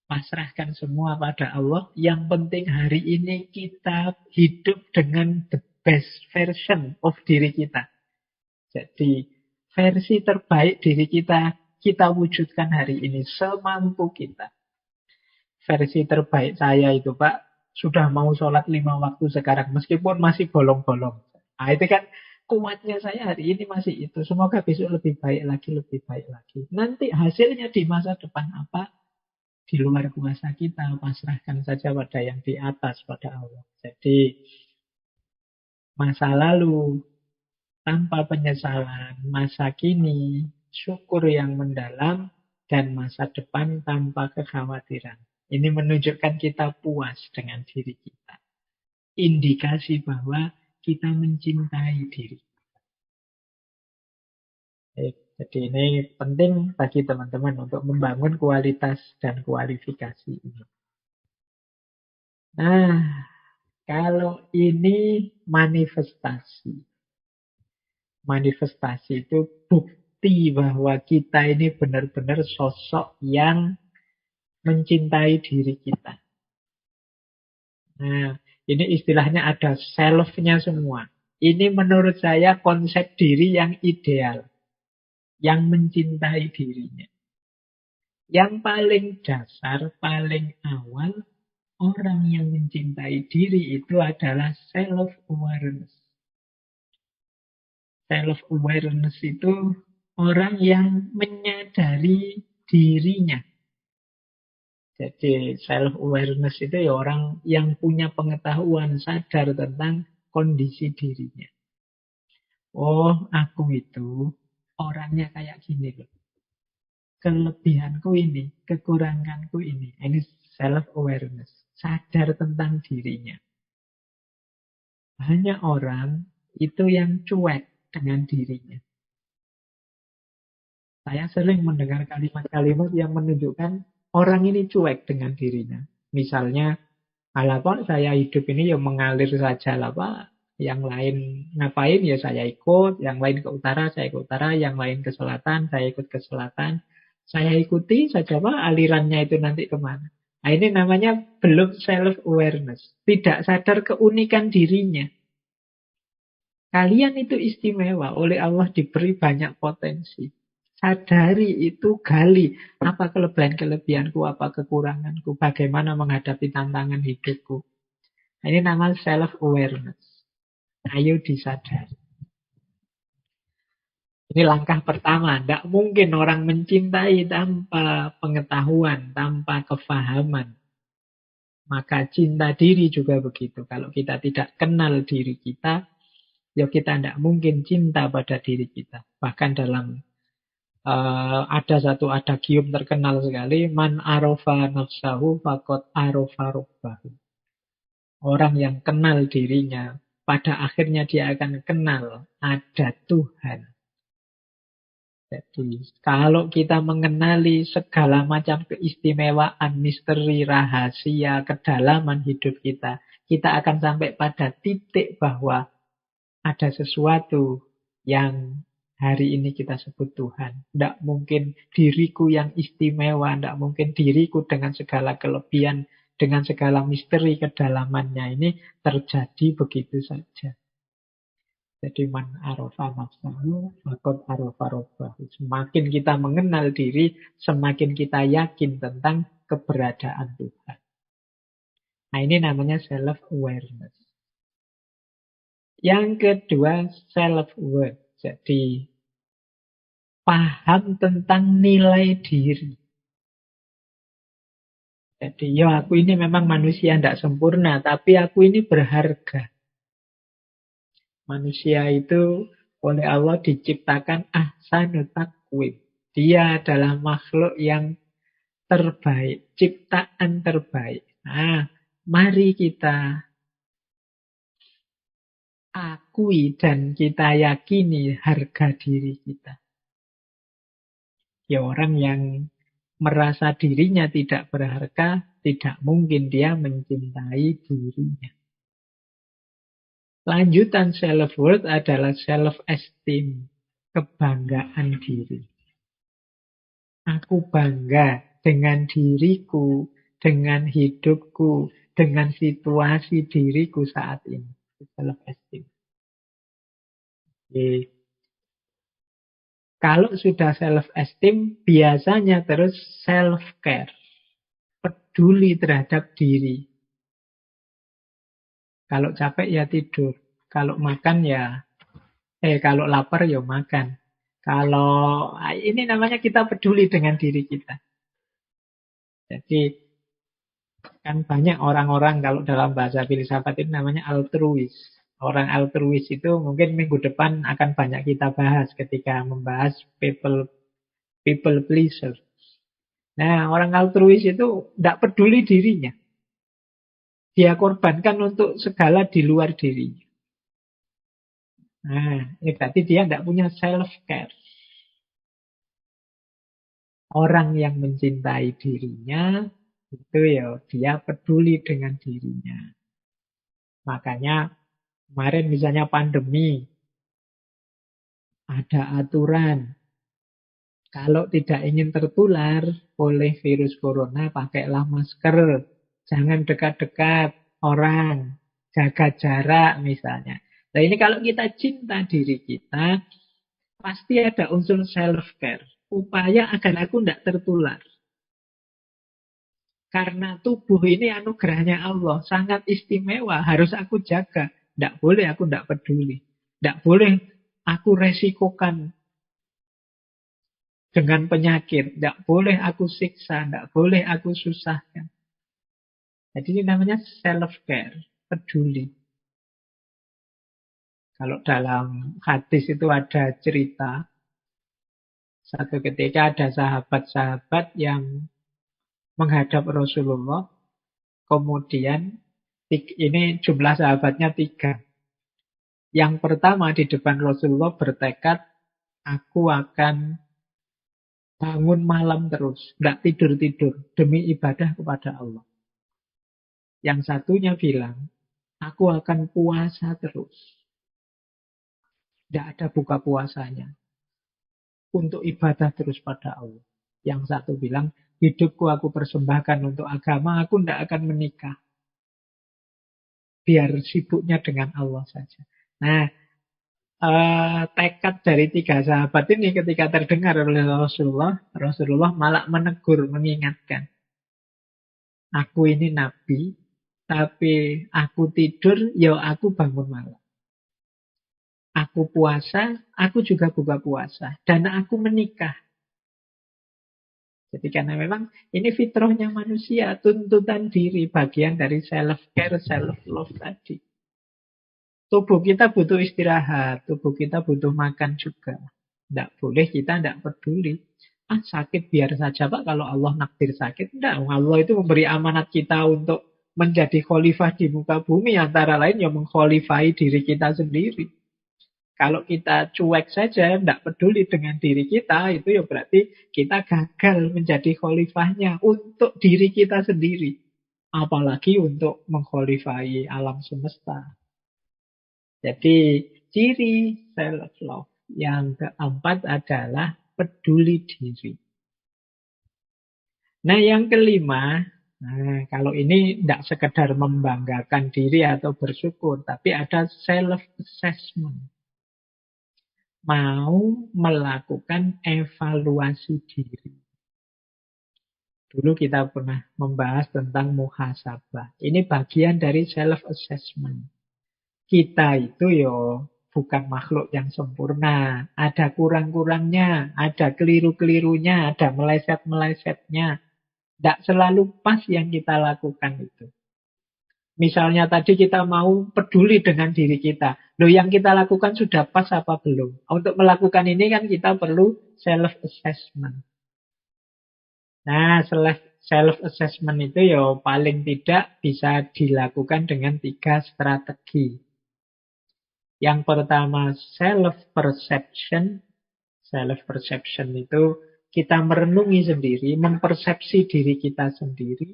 pasrahkan semua pada Allah. Yang penting hari ini kita hidup dengan the best version of diri kita. Jadi versi terbaik diri kita wujudkan hari ini semampu kita. Versi terbaik saya itu Pak, sudah mau sholat 5 waktu sekarang, meskipun masih bolong-bolong. Nah itu kan kuatnya saya hari ini masih itu. Semoga besok lebih baik lagi, lebih baik lagi. Nanti hasilnya di masa depan apa? Di luar kuasa kita, pasrahkan saja pada yang di atas, pada Allah. Jadi masa lalu tanpa penyesalan, masa kini, syukur yang mendalam, dan masa depan tanpa kekhawatiran. Ini menunjukkan kita puas dengan diri kita. Indikasi bahwa kita mencintai diri. Jadi ini penting bagi teman-teman untuk membangun kualitas dan kualifikasi ini. Nah, kalau ini manifestasi. Manifestasi itu bukti bahwa kita ini benar-benar sosok yang mencintai diri kita. Nah, ini istilahnya ada self-nya semua. Ini menurut saya konsep diri yang ideal. Yang mencintai dirinya. Yang paling dasar, paling awal, orang yang mencintai diri itu adalah self-awareness. Self-awareness itu orang yang menyadari dirinya. Jadi self-awareness itu ya orang yang punya pengetahuan sadar tentang kondisi dirinya. Oh, aku itu orangnya kayak gini loh. Kelebihanku ini, kekuranganku ini. Ini self-awareness. Sadar tentang dirinya. Banyak orang itu yang cuek dengan dirinya. Saya sering mendengar kalimat-kalimat yang menunjukkan orang ini cuek dengan dirinya. Misalnya, ala Pak, saya hidup ini ya mengalir saja lah Pak. Yang lain ngapain ya saya ikut, yang lain ke utara saya ke utara, yang lain ke selatan saya ikut ke selatan. Saya ikuti saja Pak alirannya itu nanti kemana. Nah ini namanya belum self-awareness. Tidak sadar keunikan dirinya. Kalian itu istimewa, oleh Allah diberi banyak potensi. Sadari itu, gali apa kelebihan-kelebihanku, apa kekuranganku, bagaimana menghadapi tantangan hidupku. Ini namanya self-awareness. Ayo disadari. Ini langkah pertama. Tidak mungkin orang mencintai tanpa pengetahuan, tanpa kefahaman. Maka cinta diri juga begitu. Kalau kita tidak kenal diri kita, ya kita tidak mungkin cinta pada diri kita. Bahkan dalam ada satu adagium terkenal sekali, man arofa nafsahu fakot arofa robbahu. Orang yang kenal dirinya, pada akhirnya dia akan kenal ada Tuhan. Jadi, kalau kita mengenali segala macam keistimewaan, misteri, rahasia, kedalaman hidup kita, kita akan sampai pada titik bahwa ada sesuatu yang hari ini kita sebut Tuhan. Tidak mungkin diriku yang istimewa, tidak mungkin diriku dengan segala kelebihan, dengan segala misteri kedalamannya ini terjadi begitu saja. Jadi man arofa nafsahu fakot arofa robbahu. Semakin kita mengenal diri, semakin kita yakin tentang keberadaan Tuhan. Nah ini namanya self-awareness. Yang kedua, self-worth. Jadi paham tentang nilai diri. Jadi ya aku ini memang manusia tidak sempurna, tapi aku ini berharga. Manusia itu oleh Allah diciptakan ahsanu taqwim. Dia adalah makhluk yang terbaik, ciptaan terbaik. Nah, mari kita akui dan kita yakini harga diri kita. Ya orang yang merasa dirinya tidak berharga, tidak mungkin dia mencintai dirinya. Lanjutan self-worth adalah self-esteem, kebanggaan diri. Aku bangga dengan diriku, dengan hidupku, dengan situasi diriku saat ini. Self-esteem. Jadi, kalau sudah self-esteem, biasanya terus self-care. Peduli terhadap diri. Kalau capek ya tidur. Kalau makan ya, kalau lapar ya makan. Kalau ini namanya kita peduli dengan diri kita. Jadi kan banyak orang-orang kalau dalam bahasa filsafat itu namanya altruis. Orang altruis itu mungkin minggu depan akan banyak kita bahas ketika membahas people pleaser. Nah, orang altruis itu tidak peduli dirinya. Dia korbankan untuk segala di luar dirinya. Nah, ini berarti dia tidak punya self-care. Orang yang mencintai dirinya, itu ya dia peduli dengan dirinya. Makanya kemarin misalnya pandemi, ada aturan. Kalau tidak ingin tertular oleh virus corona, pakailah masker. Jangan dekat-dekat orang. Jaga jarak misalnya. Nah ini kalau kita cinta diri kita, pasti ada unsur self-care. Upaya agar aku tidak tertular. Karena tubuh ini anugerahnya Allah. Sangat istimewa. Harus aku jaga. Tidak boleh aku tidak peduli. Tidak boleh aku resikokan dengan penyakit. Tidak boleh aku siksa. Tidak boleh aku susahkan. Jadi ini namanya self-care. Peduli. Kalau dalam hadis itu ada cerita. Satu ketika ada sahabat-sahabat yang menghadap Rasulullah. Kemudian ini jumlah sahabatnya 3. Yang pertama di depan Rasulullah bertekad, aku akan bangun malam terus. Tidak tidur-tidur. Demi ibadah kepada Allah. Yang satunya bilang, Aku akan puasa terus. Tidak ada buka puasanya. Untuk ibadah terus pada Allah. Yang satu bilang, hidupku aku persembahkan untuk agama, aku tidak akan menikah. Biar sibuknya dengan Allah saja. Nah, tekad dari tiga sahabat ini ketika terdengar oleh Rasulullah, Rasulullah malah menegur, mengingatkan. Aku ini nabi, tapi aku tidur, ya aku bangun malam. Aku puasa, aku juga buka puasa. Dan aku menikah. Jadi karena memang ini fitrahnya manusia, tuntutan diri, bagian dari self-care, self-love tadi. Tubuh kita butuh istirahat, tubuh kita butuh makan juga. Tidak boleh kita tidak peduli. Ah, sakit biar saja Pak, kalau Allah nakdir sakit. Tidak, Allah itu memberi amanat kita untuk menjadi khalifah di muka bumi. Antara lain yang mengkhalifahi diri kita sendiri. Kalau kita cuek saja, tidak peduli dengan diri kita, itu ya berarti kita gagal menjadi khalifahnya untuk diri kita sendiri. Apalagi untuk mengkhalifahi alam semesta. Jadi ciri self-love yang keempat adalah peduli diri. Nah yang kelima, kalau ini tidak sekedar membanggakan diri atau bersyukur, tapi ada self-assessment. Mau melakukan evaluasi diri. Dulu kita pernah membahas tentang muhasabah. Ini bagian dari self-assessment. Kita itu bukan makhluk yang sempurna. Ada kurang-kurangnya, ada keliru-kelirunya, ada meleset-melesetnya. Tidak selalu pas yang kita lakukan itu. Misalnya tadi kita mau peduli dengan diri kita. Loh, yang kita lakukan sudah pas apa belum? Untuk melakukan ini kan kita perlu self-assessment. Nah, self-assessment itu paling tidak bisa dilakukan dengan 3 strategi. Yang pertama, self-perception. Self-perception itu kita merenungi sendiri, mempersepsi diri kita sendiri.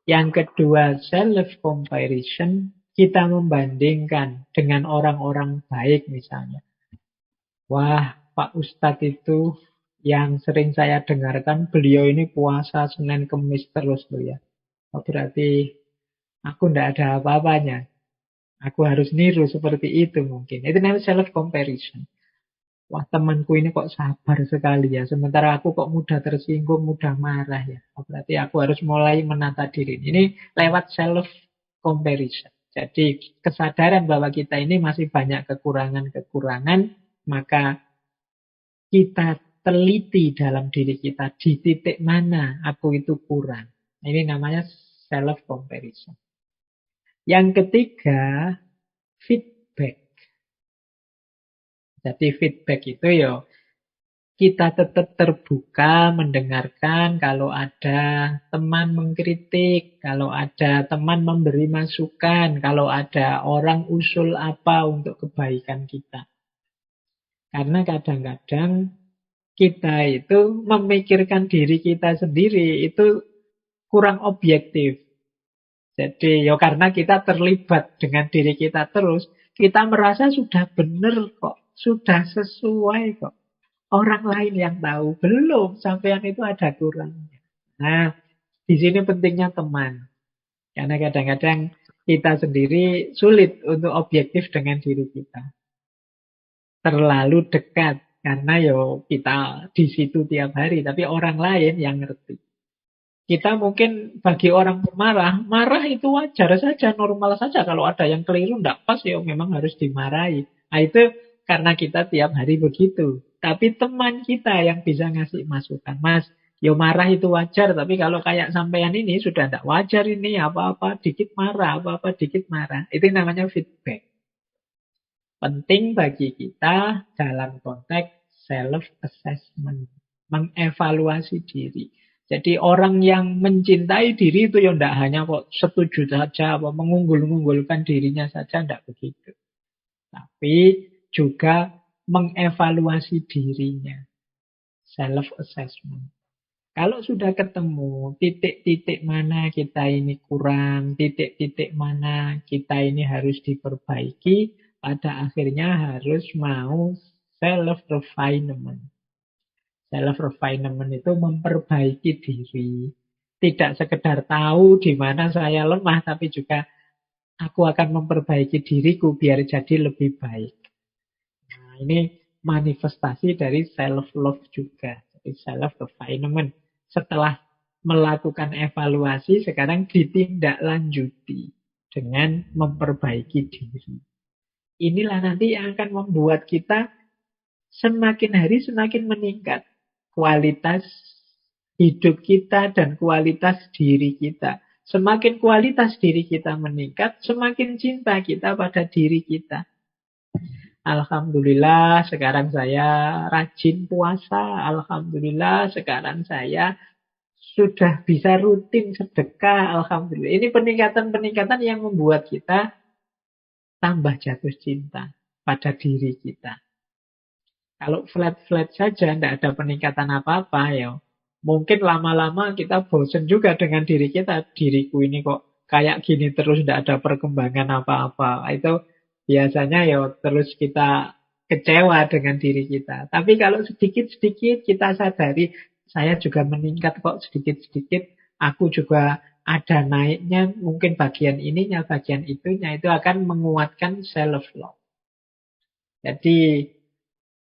Yang kedua, self-comparison. Kita membandingkan dengan orang-orang baik misalnya. Wah, Pak Ustadz itu yang sering saya dengarkan, beliau ini puasa Senin Kemis terus loh ya. Oh, berarti aku tidak ada apa-apanya. Aku harus niru seperti itu mungkin. Itu namanya self-comparison. Wah, temanku ini kok sabar sekali ya. Sementara aku kok mudah tersinggung, mudah marah ya. Oh, berarti aku harus mulai menata diri. Ini lewat self-comparison. Jadi kesadaran bahwa kita ini masih banyak kekurangan-kekurangan, maka kita teliti dalam diri kita di titik mana aku itu kurang. Ini namanya self-comparison. Yang ketiga, feedback. Jadi feedback itu kita tetap terbuka mendengarkan kalau ada teman mengkritik, kalau ada teman memberi masukan, kalau ada orang usul apa untuk kebaikan kita. Karena kadang-kadang kita itu memikirkan diri kita sendiri itu kurang objektif. Jadi karena kita terlibat dengan diri kita terus, kita merasa sudah benar kok, sudah sesuai kok. Orang lain yang tahu, belum, sampean itu ada kurangnya. Nah, di sini pentingnya teman. Karena kadang-kadang kita sendiri sulit untuk objektif dengan diri kita. Terlalu dekat, karena kita di situ tiap hari, tapi orang lain yang ngerti. Kita mungkin bagi orang pemarah, marah itu wajar saja, normal saja. Kalau ada yang keliru, tidak pas, memang harus dimarahi. Nah, itu karena kita tiap hari begitu. Tapi teman kita yang bisa ngasih masukan. Mas, marah itu wajar, tapi kalau kayak sampean ini sudah tidak wajar ini, apa-apa dikit marah, apa-apa dikit marah. Itu namanya feedback. Penting bagi kita dalam konteks self-assessment. Mengevaluasi diri. Jadi orang yang mencintai diri itu tidak hanya kok setuju saja, mengunggul-unggulkan dirinya saja, tidak begitu. Tapi juga mengevaluasi dirinya. Self-assessment. Kalau sudah ketemu titik-titik mana kita ini kurang, titik-titik mana kita ini harus diperbaiki, pada akhirnya harus mau self-refinement. Self-refinement itu memperbaiki diri. Tidak sekedar tahu di mana saya lemah, tapi juga aku akan memperbaiki diriku biar jadi lebih baik. Nah, ini manifestasi dari self-love juga. Jadi self-refinement. Setelah melakukan evaluasi, sekarang ditindaklanjuti dengan memperbaiki diri. Inilah nanti yang akan membuat kita semakin hari semakin meningkat kualitas hidup kita dan kualitas diri kita. Semakin kualitas diri kita meningkat, semakin cinta kita pada diri kita. Alhamdulillah sekarang saya rajin puasa. Alhamdulillah sekarang saya sudah bisa rutin sedekah. Alhamdulillah. Ini peningkatan-peningkatan yang membuat kita tambah jatuh cinta pada diri kita. Kalau flat-flat saja, tidak ada peningkatan apa-apa ya. Mungkin lama-lama kita bosen juga dengan diri kita. Diriku ini kok kayak gini terus, tidak ada perkembangan apa-apa. Itu biasanya ya terus kita kecewa dengan diri kita. Tapi kalau sedikit-sedikit kita sadari, saya juga meningkat kok sedikit-sedikit. Aku juga ada naiknya, mungkin bagian ininya, bagian itunya. Itu akan menguatkan self-love. Jadi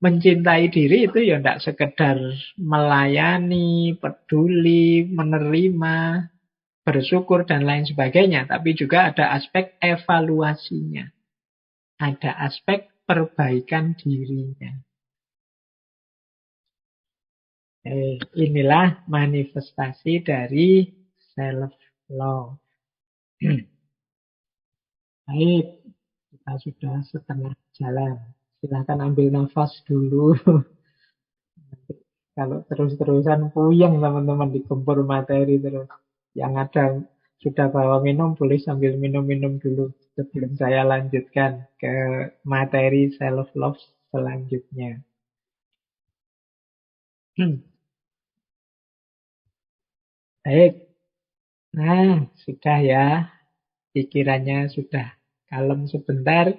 mencintai diri itu ya tidak sekedar melayani, peduli, menerima, bersyukur, dan lain sebagainya. Tapi juga ada aspek evaluasinya. Ada aspek perbaikan dirinya. Inilah manifestasi dari self-love. Baik, kita sudah setengah jalan. Silahkan ambil nafas dulu. Kalau terus-terusan puyeng teman-teman digempur materi terus. Yang ada sudah bawa minum, boleh sambil minum-minum dulu sebelum saya lanjutkan ke materi self-love selanjutnya. Baik. Nah, sudah ya. Pikirannya sudah kalem sebentar.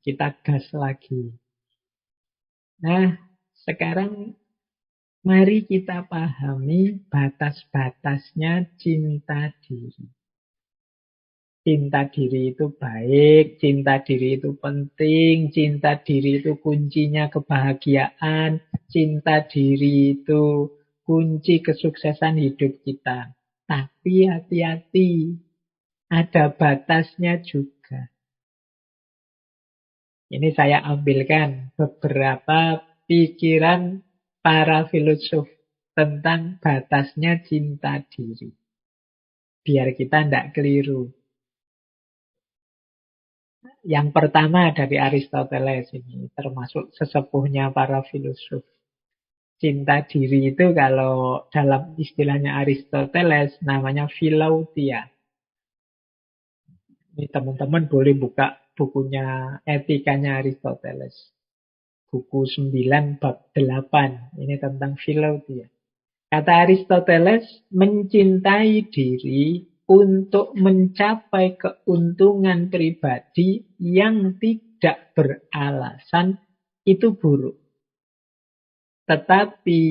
Kita gas lagi. Nah, sekarang mari kita pahami batas-batasnya cinta diri. Cinta diri itu baik, cinta diri itu penting, cinta diri itu kuncinya kebahagiaan, cinta diri itu kunci kesuksesan hidup kita. Tapi hati-hati, ada batasnya juga. Ini saya ambilkan beberapa pikiran para filosof tentang batasnya cinta diri. Biar kita tidak keliru. Yang pertama dari Aristoteles ini, termasuk sesepuhnya para filosof. Cinta diri itu kalau dalam istilahnya Aristoteles namanya philautia. Ini teman-teman boleh buka bukunya Etikanya Aristoteles. Buku 9 bab 8. Ini tentang philautia. Kata Aristoteles, mencintai diri untuk mencapai keuntungan pribadi yang tidak beralasan itu buruk. Tetapi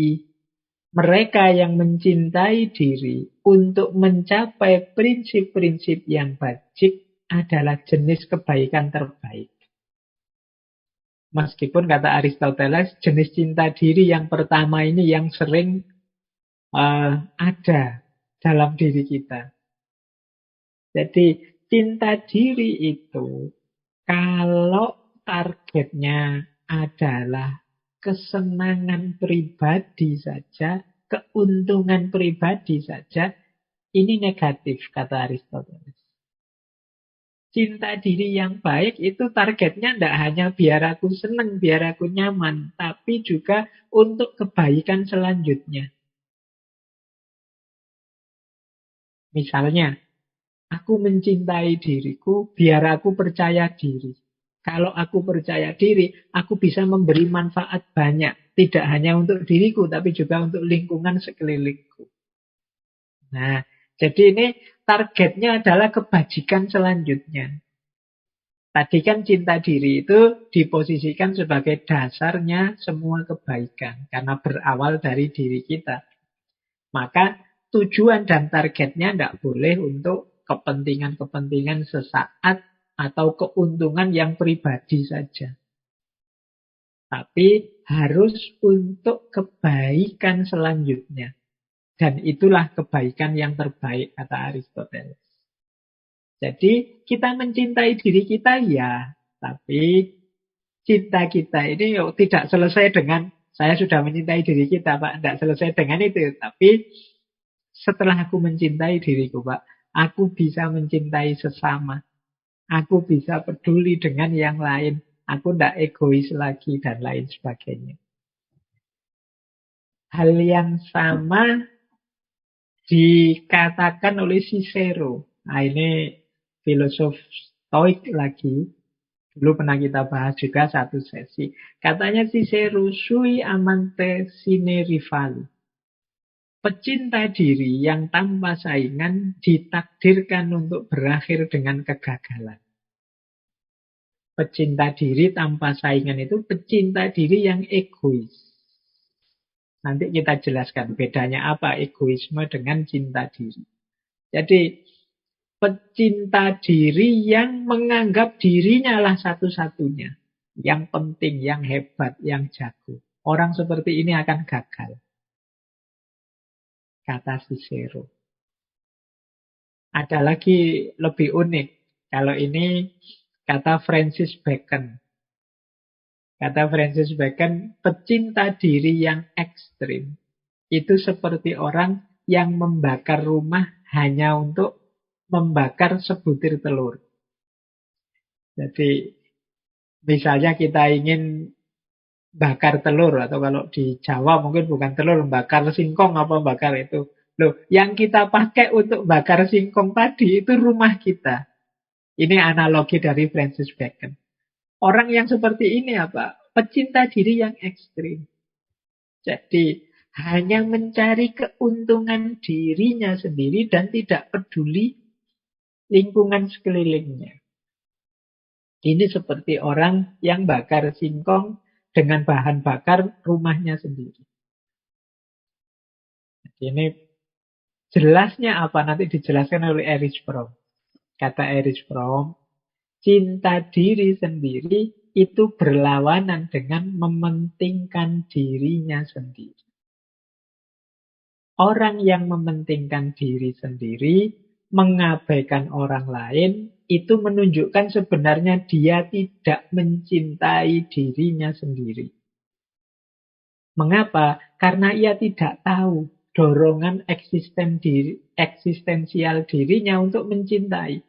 mereka yang mencintai diri untuk mencapai prinsip-prinsip yang baik adalah jenis kebaikan terbaik. Meskipun kata Aristoteles, jenis cinta diri yang pertama ini yang sering ada dalam diri kita. Jadi cinta diri itu kalau targetnya adalah kesenangan pribadi saja, keuntungan pribadi saja, ini negatif kata Aristoteles. Cinta diri yang baik itu targetnya tidak hanya biar aku senang, biar aku nyaman, tapi juga untuk kebaikan selanjutnya. Misalnya, aku mencintai diriku biar aku percaya diri. Kalau aku percaya diri, aku bisa memberi manfaat banyak Tidak hanya untuk diriku, tapi juga untuk lingkungan sekelilingku. Nah, jadi ini targetnya adalah kebajikan selanjutnya. Tadi kan cinta diri itu diposisikan sebagai dasarnya semua kebaikan. Karena berawal dari diri kita. Maka tujuan dan targetnya tidak boleh untuk kepentingan-kepentingan sesaat atau keuntungan yang pribadi saja. Tapi harus untuk kebaikan selanjutnya. Dan itulah kebaikan yang terbaik, kata Aristoteles. Jadi kita mencintai diri kita ya, tapi cinta kita ini tidak selesai dengan saya sudah mencintai diri kita, Pak. Tidak selesai dengan itu. Tapi setelah aku mencintai diriku, Pak, aku bisa mencintai sesama. Aku bisa peduli dengan yang lain. Aku tidak egois lagi dan lain sebagainya. Hal yang sama dikatakan oleh Cicero. Nah, ini filosof Stoik lagi. Dulu pernah kita bahas juga satu sesi. Katanya Cicero, sui amante sine rivali. Pecinta diri yang tanpa saingan ditakdirkan untuk berakhir dengan kegagalan. Pecinta diri tanpa saingan itu pecinta diri yang egois. Nanti kita jelaskan bedanya apa egoisme dengan cinta diri. Jadi pecinta diri yang menganggap dirinya lah satu-satunya. Yang penting, yang hebat, yang jago. Orang seperti ini akan gagal. Kata Cicero. Ada lagi lebih unik. Kalau ini kata Francis Bacon. Kata Francis Bacon, pecinta diri yang ekstrim itu seperti orang yang membakar rumah hanya untuk membakar sebutir telur. Jadi misalnya kita ingin bakar telur, atau kalau di Jawa mungkin bukan telur, bakar singkong apa bakar itu. Loh, yang kita pakai untuk bakar singkong tadi itu rumah kita. Ini analogi dari Francis Bacon. Orang yang seperti ini apa? Pecinta diri yang ekstrim. Jadi hanya mencari keuntungan dirinya sendiri dan tidak peduli lingkungan sekelilingnya. Ini seperti orang yang bakar singkong dengan bahan bakar rumahnya sendiri. Ini jelasnya apa? Nanti dijelaskan oleh Erich Fromm. Kata Erich Fromm, cinta diri sendiri itu berlawanan dengan mementingkan dirinya sendiri. Orang yang mementingkan diri sendiri, mengabaikan orang lain, itu menunjukkan sebenarnya dia tidak mencintai dirinya sendiri. Mengapa? Karena ia tidak tahu dorongan eksistensial dirinya untuk mencintai.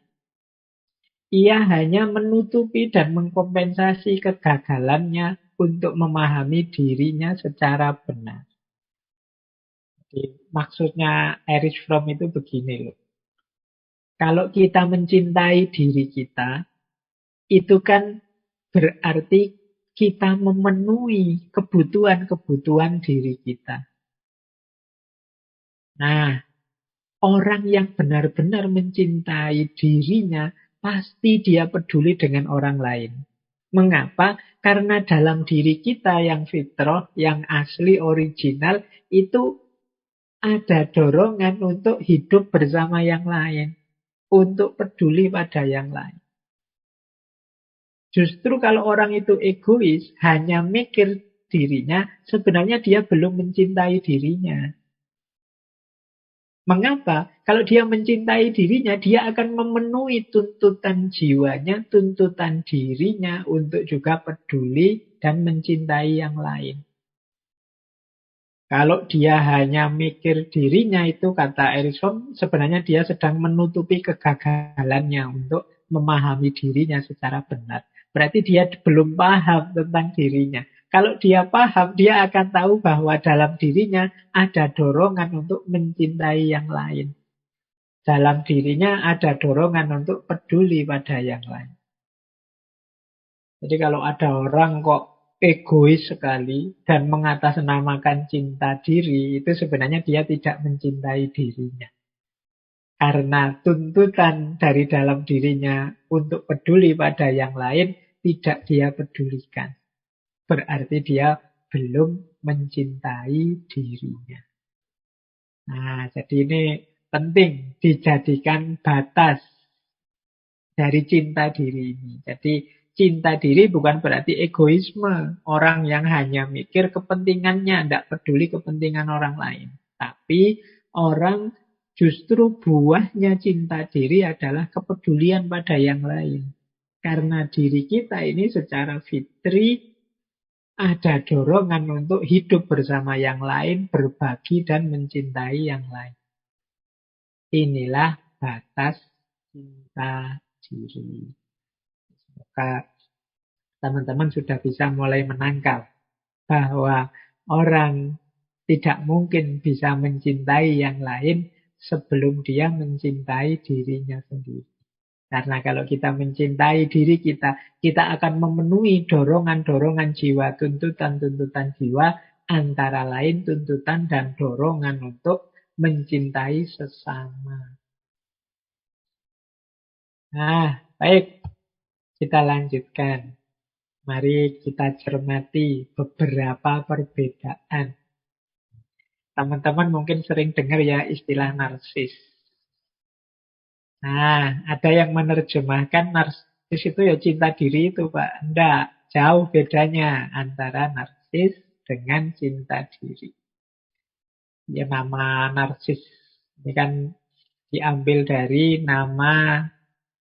Ia hanya menutupi dan mengkompensasi kegagalannya untuk memahami dirinya secara benar. Jadi, maksudnya Erich Fromm itu begini loh. Kalau kita mencintai diri kita, itu kan berarti kita memenuhi kebutuhan-kebutuhan diri kita. Nah, orang yang benar-benar mencintai dirinya, pasti dia peduli dengan orang lain. Mengapa? Karena dalam diri kita yang fitrah, yang asli, original, itu ada dorongan untuk hidup bersama yang lain. Untuk peduli pada yang lain. Justru kalau orang itu egois, hanya mikir dirinya, sebenarnya dia belum mencintai dirinya. Mengapa? Kalau dia mencintai dirinya, dia akan memenuhi tuntutan jiwanya, tuntutan dirinya untuk juga peduli dan mencintai yang lain. Kalau dia hanya mikir dirinya, itu kata Erich Fromm, sebenarnya dia sedang menutupi kegagalannya untuk memahami dirinya secara benar. Berarti dia belum paham tentang dirinya. Kalau dia paham, dia akan tahu bahwa dalam dirinya ada dorongan untuk mencintai yang lain. Dalam dirinya ada dorongan untuk peduli pada yang lain. Jadi kalau ada orang kok egois sekali dan mengatasnamakan cinta diri, itu sebenarnya dia tidak mencintai dirinya. Karena tuntutan dari dalam dirinya untuk peduli pada yang lain tidak dia pedulikan. Berarti dia belum mencintai dirinya. Nah, jadi ini penting dijadikan batas dari cinta diri ini. Jadi cinta diri bukan berarti egoisme. Orang yang hanya mikir kepentingannya, tidak peduli kepentingan orang lain. Tapi orang justru buahnya cinta diri adalah kepedulian pada yang lain. Karena diri kita ini secara fitri ada dorongan untuk hidup bersama yang lain, berbagi dan mencintai yang lain. Inilah batas cinta diri. Semoga teman-teman sudah bisa mulai menangkap bahwa orang tidak mungkin bisa mencintai yang lain sebelum dia mencintai dirinya sendiri. Karena kalau kita mencintai diri kita, kita akan memenuhi dorongan-dorongan jiwa, tuntutan-tuntutan jiwa, antara lain tuntutan dan dorongan untuk mencintai sesama. Nah, baik. Kita lanjutkan. Mari kita cermati beberapa perbedaan. Teman-teman mungkin sering dengar ya istilah narsis. Nah, ada yang menerjemahkan narsis itu ya cinta diri itu, Pak. Enggak, jauh bedanya antara narsis dengan cinta diri. Ya, nama narsis ini kan diambil dari nama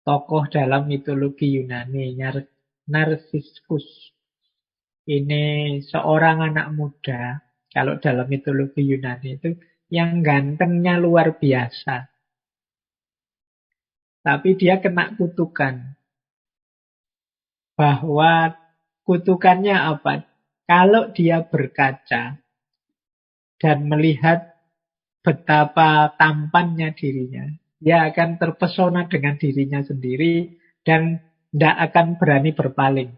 tokoh dalam mitologi Yunani, Narsiskus. Ini seorang anak muda, kalau dalam mitologi Yunani itu, yang gantengnya luar biasa. Tapi dia kena kutukan. Bahwa kutukannya apa? Kalau dia berkaca dan melihat betapa tampannya dirinya, dia akan terpesona dengan dirinya sendiri dan tidak akan berani berpaling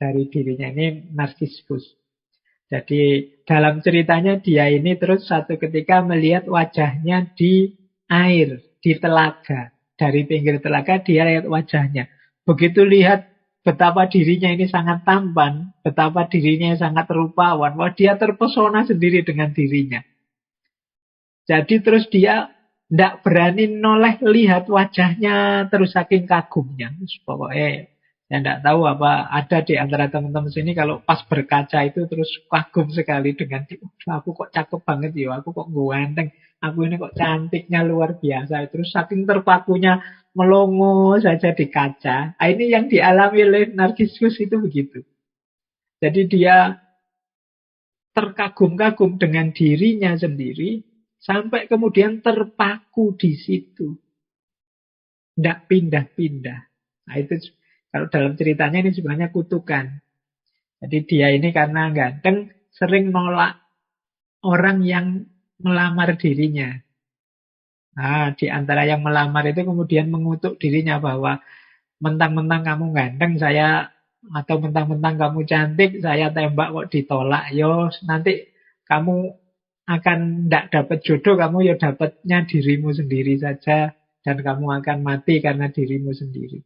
dari dirinya. Ini narsiskus. Jadi dalam ceritanya dia ini terus satu ketika melihat wajahnya di air, di telaga. Dari pinggir telaga dia lihat wajahnya. Begitu lihat betapa dirinya ini sangat tampan, betapa dirinya sangat rupawan, wah dia terpesona sendiri dengan dirinya. Jadi terus dia tidak berani noleh lihat wajahnya terus saking kagumnya. Pokoknya saya tidak tahu apa ada di antara teman-teman sini kalau pas berkaca itu terus kagum sekali dengan aku kok cakep banget ya, aku kok ganteng, aku ini kok cantiknya luar biasa. Terus saking terpakunya melongo saja di kaca. Nah, ini yang dialami oleh Narcissus itu begitu. Jadi dia terkagum-kagum dengan dirinya sendiri sampai kemudian terpaku di situ. Tidak pindah-pindah. Nah, itu kalau dalam ceritanya ini sebenarnya kutukan. Jadi dia ini karena ganteng sering nolak orang yang melamar dirinya. Nah, di antara yang melamar itu kemudian mengutuk dirinya bahwa mentang-mentang kamu ganteng saya atau mentang-mentang kamu cantik saya tembak kok ditolak. Yo nanti kamu akan tidak dapat jodoh, kamu ya dapatnya dirimu sendiri saja dan kamu akan mati karena dirimu sendiri.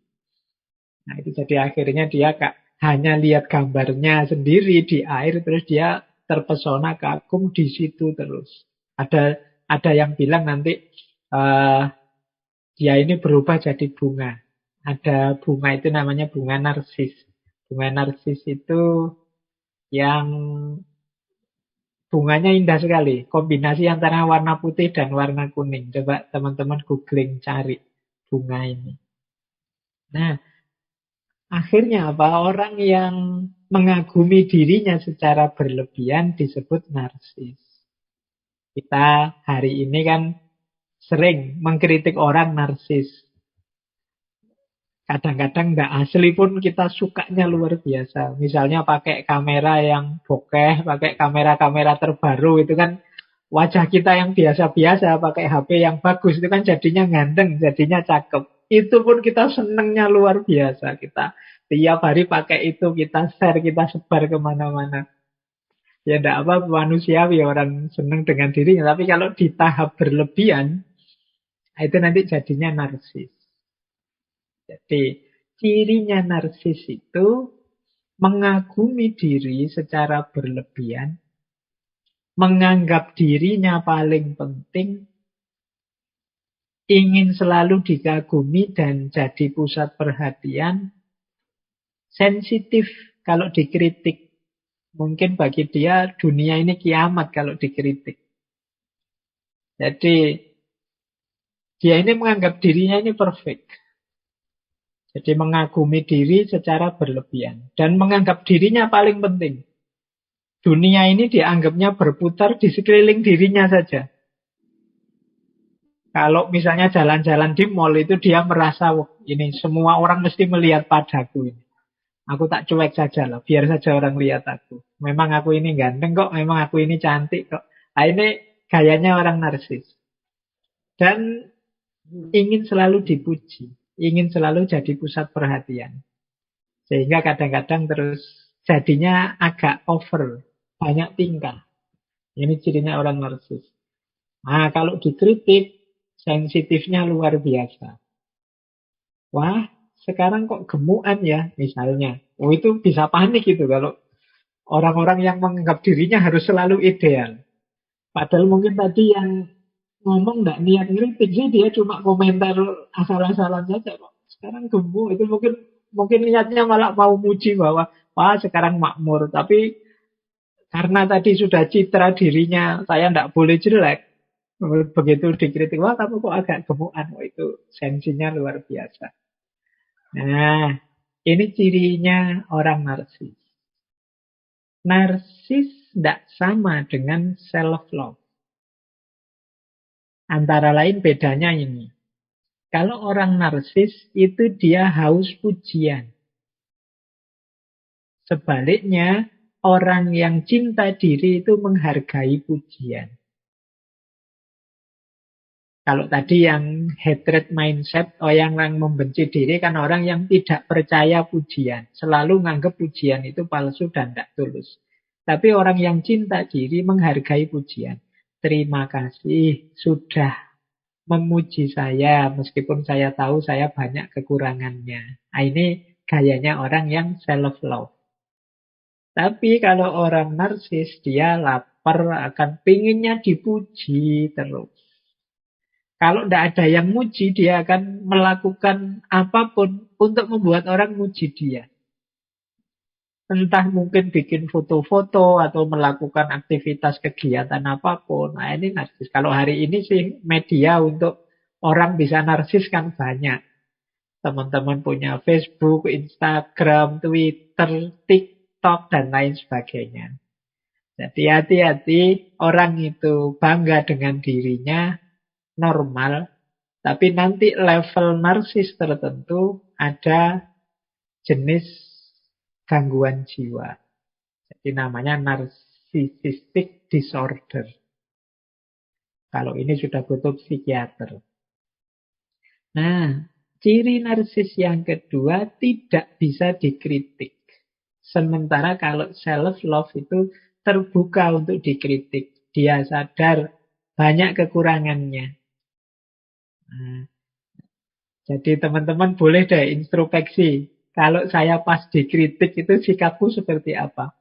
Nah itu jadi akhirnya dia hanya lihat gambarnya sendiri di air terus dia terpesona kagum di situ terus. Ada yang bilang nanti dia ini berubah jadi bunga. Ada bunga itu namanya bunga narsis. Bunga narsis itu yang bunganya indah sekali. Kombinasi antara warna putih dan warna kuning. Coba teman-teman googling cari bunga ini. Nah, akhirnya apa? Orang yang mengagumi dirinya secara berlebihan disebut narsis. Kita hari ini kan sering mengkritik orang narsis. Kadang-kadang nggak asli pun kita sukanya luar biasa. Misalnya pakai kamera yang bokeh, pakai kamera-kamera terbaru itu kan wajah kita yang biasa-biasa pakai HP yang bagus itu kan jadinya ganteng, jadinya cakep. Itu pun kita senengnya luar biasa. Kita tiap hari pakai itu, kita share, kita sebar kemana-mana. Ya enggak apa, manusiawi orang seneng dengan dirinya. Tapi kalau di tahap berlebihan, itu nanti jadinya narsis. Jadi cirinya narsis itu mengagumi diri secara berlebihan, menganggap dirinya paling penting, ingin selalu dikagumi dan jadi pusat perhatian, sensitif kalau dikritik. Mungkin bagi dia dunia ini kiamat kalau dikritik. Jadi dia ini menganggap dirinya ini perfect. Jadi mengagumi diri secara berlebihan. Dan menganggap dirinya paling penting. Dunia ini dianggapnya berputar di sekeliling dirinya saja. Kalau misalnya jalan-jalan di mall itu dia merasa, "Wah, ini semua orang mesti melihat padaku ini. Aku tak cuek saja lah, biar saja orang lihat aku. Memang aku ini ganteng kok, memang aku ini cantik kok." Nah, ini gayanya orang narsis. Dan ingin selalu dipuji, ingin selalu jadi pusat perhatian. Sehingga kadang-kadang terus jadinya agak over, banyak tingkah. Ini cirinya orang narsis. Nah, kalau dikritik, sensitifnya luar biasa. Wah, sekarang kok gemukan ya, misalnya. Oh, itu bisa panik itu kalau orang-orang yang menganggap dirinya harus selalu ideal. Padahal mungkin tadi yang ngomong nggak niat ngeritik sih, dia cuma komentar asal-asalan saja kok. Sekarang gemuk itu mungkin mungkin niatnya malah mau muji bahwa wah sekarang makmur. Tapi karena tadi sudah citra dirinya saya nggak boleh jelek. Begitu dikritik, wah kamu kok agak gemukan. Wah, itu sensinya luar biasa. Nah, ini cirinya orang narsis. Narsis tidak sama dengan self-love. Antara lain bedanya ini. Kalau orang narsis itu dia haus pujian. Sebaliknya, orang yang cinta diri itu menghargai pujian. Kalau tadi yang hatred mindset, orang yang membenci diri kan orang yang tidak percaya pujian. Selalu menganggap pujian itu palsu dan tidak tulus. Tapi orang yang cinta diri menghargai pujian. Terima kasih sudah memuji saya meskipun saya tahu saya banyak kekurangannya. Nah, ini gayanya orang yang self-love. Tapi kalau orang narsis, dia lapar akan pinginnya dipuji terus. Kalau tidak ada yang muji, dia akan melakukan apapun untuk membuat orang muji dia. Entah mungkin bikin foto-foto atau melakukan aktivitas kegiatan apapun. Nah, ini narsis. Kalau hari ini sih media untuk orang bisa narsis kan banyak. Teman-teman punya Facebook, Instagram, Twitter, TikTok, dan lain sebagainya. Jadi hati-hati, orang itu bangga dengan dirinya, normal. Tapi nanti level narsis tertentu ada jenis gangguan jiwa. Jadi namanya narcissistic disorder. Kalau ini sudah butuh psikiater. Nah, ciri narsis yang kedua tidak bisa dikritik. Sementara kalau self-love itu terbuka untuk dikritik. Dia sadar banyak kekurangannya. Nah, jadi teman-teman boleh deh introspeksi. Kalau saya pas dikritik itu sikapku seperti apa?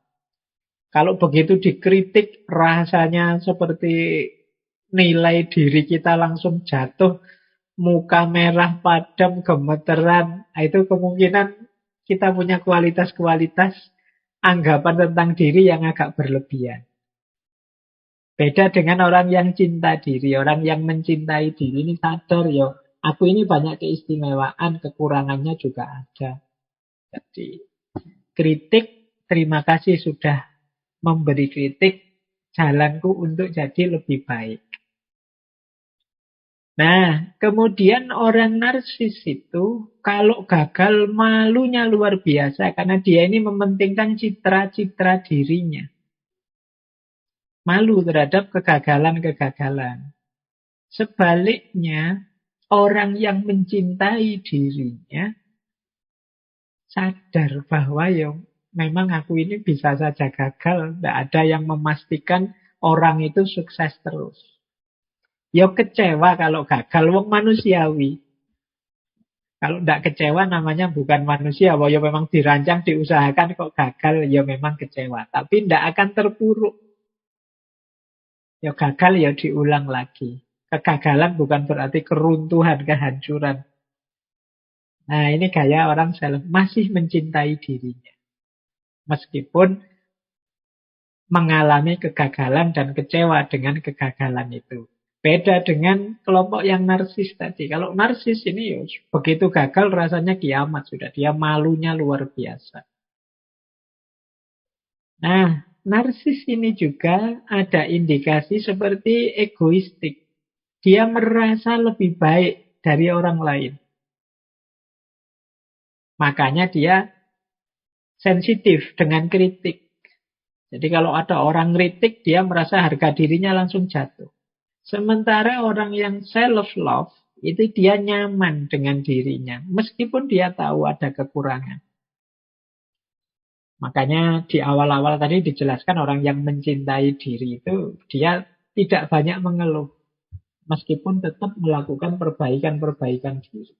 Kalau begitu dikritik rasanya seperti nilai diri kita langsung jatuh, muka merah padam, gemeteran. Nah, itu kemungkinan kita punya kualitas-kualitas anggapan tentang diri yang agak berlebihan. Beda dengan orang yang cinta diri, orang yang mencintai diri ini sadar ya, aku ini banyak keistimewaan, kekurangannya juga ada. Jadi kritik, terima kasih sudah memberi kritik, jalanku untuk jadi lebih baik. Nah, kemudian orang narsis itu kalau gagal malunya luar biasa karena dia ini mementingkan citra-citra dirinya. Malu terhadap kegagalan-kegagalan. Sebaliknya, Orang yang mencintai dirinya sadar bahwa ya memang aku ini bisa saja gagal. Tidak ada yang memastikan orang itu sukses terus. Ya kecewa kalau gagal, wong manusiawi. Kalau tidak kecewa namanya bukan manusia. Bahwa ya memang dirancang, diusahakan kok gagal, ya memang kecewa. Tapi tidak akan terpuruk. Ya gagal ya diulang lagi. Kegagalan bukan berarti keruntuhan, kehancuran. Nah ini gaya orang self, masih mencintai dirinya. Meskipun mengalami kegagalan dan kecewa dengan kegagalan itu. Beda dengan kelompok yang narsis tadi. Kalau narsis ini ya, begitu gagal rasanya kiamat sudah. Dia malunya luar biasa. Nah, narsis ini juga ada indikasi seperti egoistik. Dia merasa lebih baik dari orang lain. Makanya dia sensitif dengan kritik. Jadi kalau ada orang kritik, dia merasa harga dirinya langsung jatuh. Sementara orang yang self-love, itu dia nyaman dengan dirinya. Meskipun dia tahu ada kekurangan. Makanya di awal-awal tadi dijelaskan orang yang mencintai diri itu, dia tidak banyak mengeluh. Meskipun tetap melakukan perbaikan-perbaikan diri.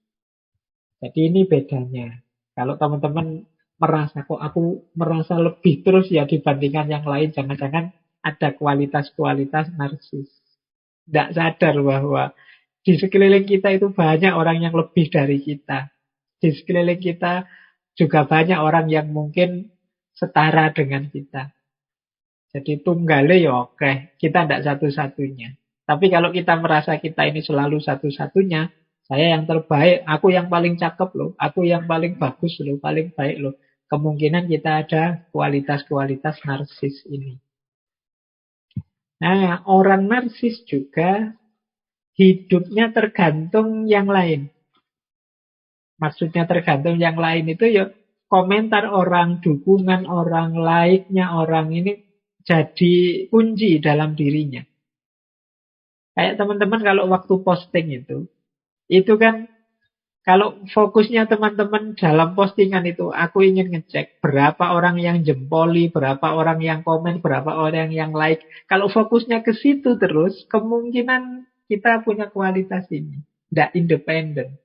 Jadi ini bedanya. Kalau teman-teman merasa, kok aku merasa lebih terus ya dibandingkan yang lain, jangan-jangan ada kualitas-kualitas narsis. Tidak sadar bahwa di sekeliling kita itu banyak orang yang lebih dari kita. Di sekeliling kita juga banyak orang yang mungkin setara dengan kita. Jadi tunggale ya oke, kita tidak satu-satunya. Tapi kalau kita merasa kita ini selalu satu-satunya, saya yang terbaik, aku yang paling cakep loh, aku yang paling bagus loh, paling baik loh. Kemungkinan kita ada kualitas-kualitas narsis ini. Nah, orang narsis juga hidupnya tergantung yang lain. Maksudnya tergantung yang lain itu ya komentar orang, dukungan orang, like-nya orang ini jadi kunci dalam dirinya. Kayak teman-teman kalau waktu posting itu kan kalau fokusnya teman-teman dalam postingan itu, aku ingin ngecek berapa orang yang jempoli, berapa orang yang komen, berapa orang yang like. Kalau fokusnya ke situ terus, kemungkinan kita punya kualitas ini. Tidak independen.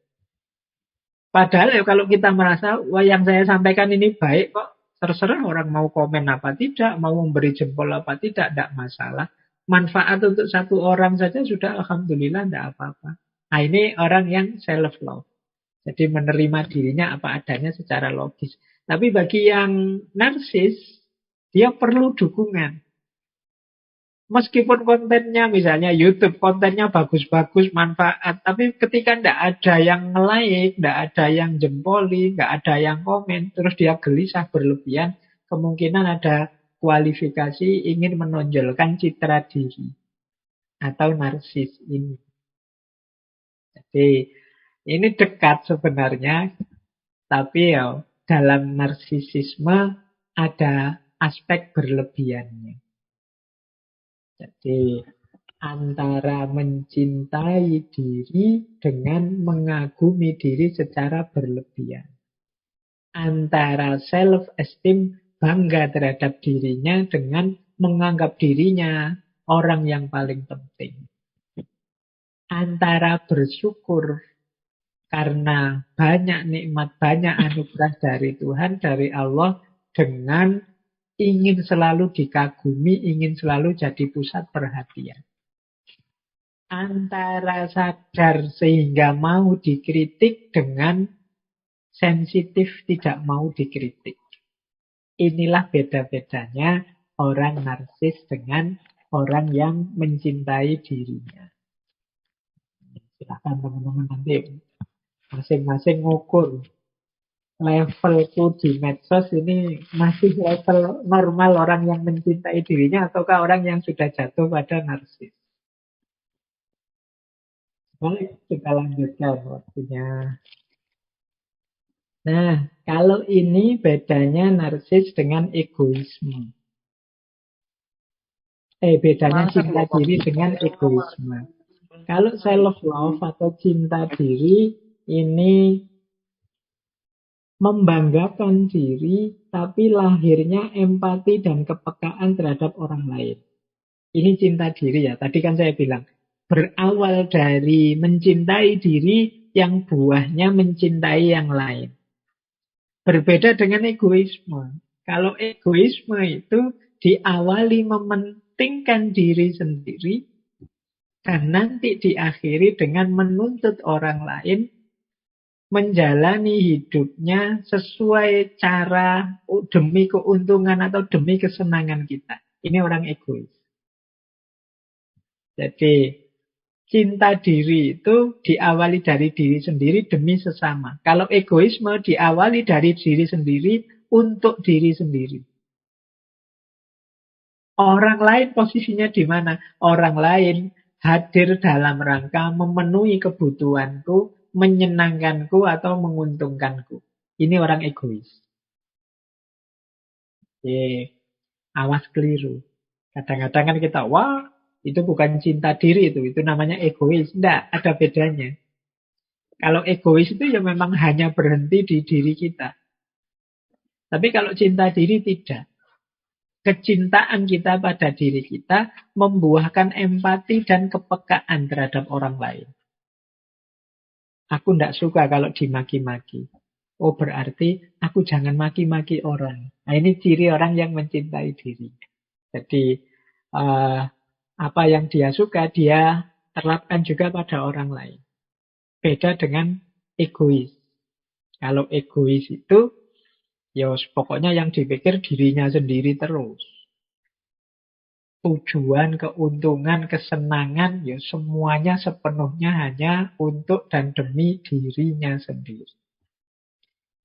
Padahal ya kalau kita merasa, wah yang saya sampaikan ini baik kok, terserah orang mau komen apa tidak, mau memberi jempol apa tidak masalah. Manfaat untuk satu orang saja sudah alhamdulillah tidak apa-apa. Nah ini orang yang self-love. Jadi menerima dirinya apa adanya secara logis. Tapi bagi yang narsis, dia perlu dukungan. Meskipun kontennya misalnya YouTube, kontennya bagus-bagus, manfaat. Tapi ketika tidak ada yang like, tidak ada yang jempoli, tidak ada yang komen, terus dia gelisah berlebihan, kemungkinan ada kualifikasi ingin menonjolkan citra diri. Atau narsis ini. Jadi ini dekat sebenarnya, tapi ya dalam narsisisme ada aspek berlebihannya. Jadi antara mencintai diri dengan mengagumi diri secara berlebihan. Antara self-esteem, bangga terhadap dirinya dengan menganggap dirinya orang yang paling penting. Antara bersyukur karena banyak nikmat, banyak anugerah dari Tuhan, dari Allah, dengan ingin selalu dikagumi, ingin selalu jadi pusat perhatian. Antara sadar sehingga mau dikritik dengan sensitif tidak mau dikritik. Inilah beda-bedanya orang narsis dengan orang yang mencintai dirinya. Silakan teman-teman nanti masing-masing ngukur levelku di medsos ini masih level normal orang yang mencintai dirinya ataukah orang yang sudah jatuh pada narsis. Baik, kita lanjutkan waktunya. Nah, kalau ini bedanya narsis dengan egoisme. Bedanya cinta diri dengan egoisme. Kalau self-love atau cinta diri, ini membanggakan diri, tapi lahirnya empati dan kepekaan terhadap orang lain. Ini cinta diri ya. Tadi kan saya bilang, berawal dari mencintai diri yang buahnya mencintai yang lain. Berbeda dengan egoisme. Kalau egoisme itu diawali mementingkan diri sendiri dan nanti diakhiri dengan menuntut orang lain menjalani hidupnya sesuai cara demi keuntungan atau demi kesenangan kita. Ini orang egois. Jadi cinta diri itu diawali dari diri sendiri demi sesama. Kalau egoisme diawali dari diri sendiri untuk diri sendiri. Orang lain posisinya di mana? Orang lain hadir dalam rangka memenuhi kebutuhanku, menyenangkanku atau menguntungkanku. Ini orang egois. Awas keliru. Kadang-kadang kan kita, wah itu bukan cinta diri itu namanya egois. Tidak, ada bedanya. Kalau egois itu ya memang hanya berhenti di diri kita. Tapi kalau cinta diri tidak. Kecintaan kita pada diri kita membuahkan empati dan kepekaan terhadap orang lain. Aku tidak suka kalau dimaki-maki. Oh berarti aku jangan maki-maki orang. Nah ini ciri orang yang mencintai diri. Jadi apa yang dia suka dia terapkan juga pada orang lain. Beda dengan egois. Kalau egois itu ya pokoknya yang dipikir dirinya sendiri terus. Tujuan, keuntungan, kesenangan, ya semuanya sepenuhnya hanya untuk dan demi dirinya sendiri.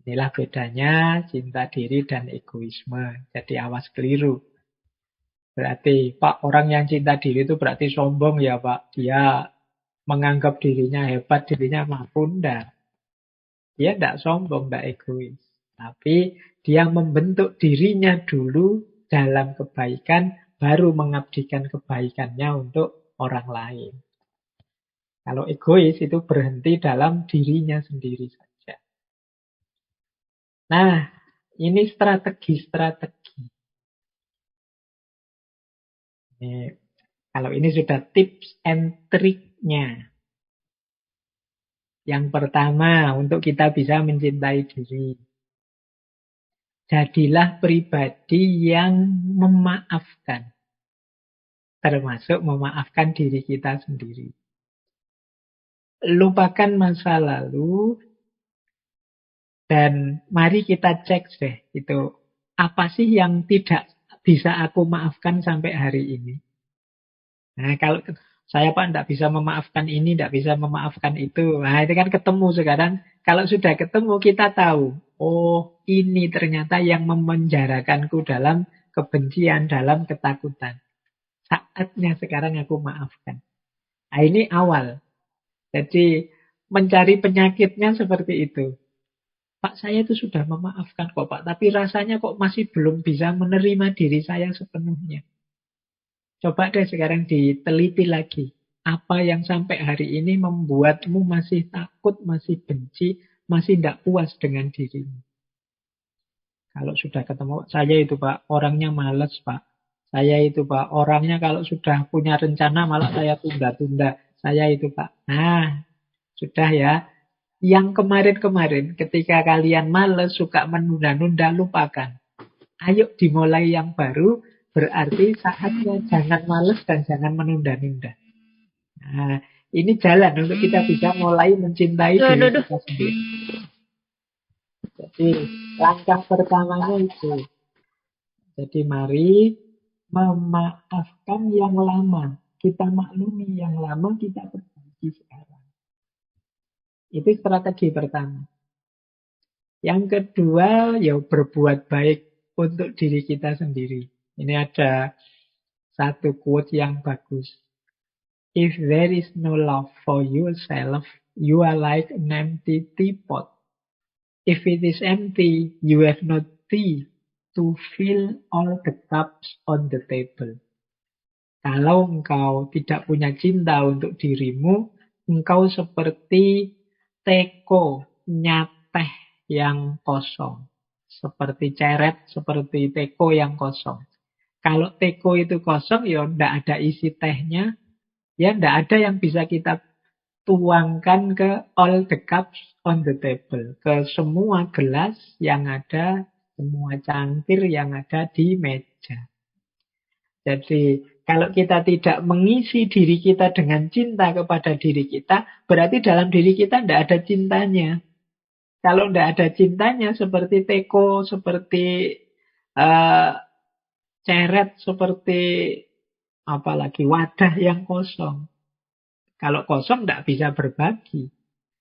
Inilah bedanya cinta diri dan egoisme. Jadi awas keliru. Berarti, Pak, orang yang cinta diri itu berarti sombong ya, Pak. Dia menganggap dirinya hebat, dirinya mampu. Enggak. Dia tidak sombong, tidak egois. Tapi dia membentuk dirinya dulu dalam kebaikan, baru mengabdikan kebaikannya untuk orang lain. Kalau egois itu berhenti dalam dirinya sendiri saja. Nah, ini strategi-strategi. Kalau ini sudah tips and triknya. Yang pertama, untuk kita bisa mencintai diri. Jadilah pribadi yang memaafkan. Termasuk memaafkan diri kita sendiri. Lupakan masa lalu. Dan mari kita cek deh. Itu apa sih yang tidak bisa aku maafkan sampai hari ini. Nah kalau saya Pak tidak bisa memaafkan ini, tidak bisa memaafkan itu. Nah itu kan ketemu sekarang. Kalau sudah ketemu kita tahu. Oh ini ternyata yang memenjarakanku dalam kebencian, dalam ketakutan. Saatnya sekarang aku maafkan. Nah ini awal. Jadi mencari penyakitnya seperti itu. Pak saya itu sudah memaafkan kok Pak. Tapi rasanya kok masih belum bisa menerima diri saya sepenuhnya. Coba deh sekarang diteliti lagi. Apa yang sampai hari ini membuatmu masih takut, masih benci, masih tidak puas dengan dirimu. Kalau sudah ketemu, saya itu Pak, orangnya males Pak. Saya itu Pak, orangnya kalau sudah punya rencana malah saya tunda-tunda. Saya itu Pak. Nah, sudah ya. Yang kemarin-kemarin ketika kalian males, suka menunda-nunda, lupakan. Ayo dimulai yang baru, berarti saatnya jangan males dan jangan menunda-nunda. Nah, ini jalan untuk kita bisa mulai mencintai diri kita sendiri. Jadi, langkah pertamanya itu. Jadi, mari memaafkan yang lama. Kita maklumi yang lama, kita perbaiki sekarang. Itu strategi pertama. Yang kedua, ya berbuat baik untuk diri kita sendiri. Ini ada satu quote yang bagus. If there is no love for yourself, you are like an empty teapot. If it is empty, you have no tea to fill all the cups on the table. Kalau engkau tidak punya cinta untuk dirimu, engkau seperti teko nyateh yang kosong. Seperti ceret, seperti teko yang kosong. Kalau teko itu kosong, ya ndak ada isi tehnya, ya ndak ada yang bisa kita tuangkan ke all the cups on the table. Ke semua gelas yang ada, semua cangkir yang ada di meja. Jadi, kalau kita tidak mengisi diri kita dengan cinta kepada diri kita, berarti dalam diri kita tidak ada cintanya. Kalau tidak ada cintanya, seperti teko, seperti eh, ceret, seperti apalagi wadah yang kosong. Kalau kosong tidak bisa berbagi.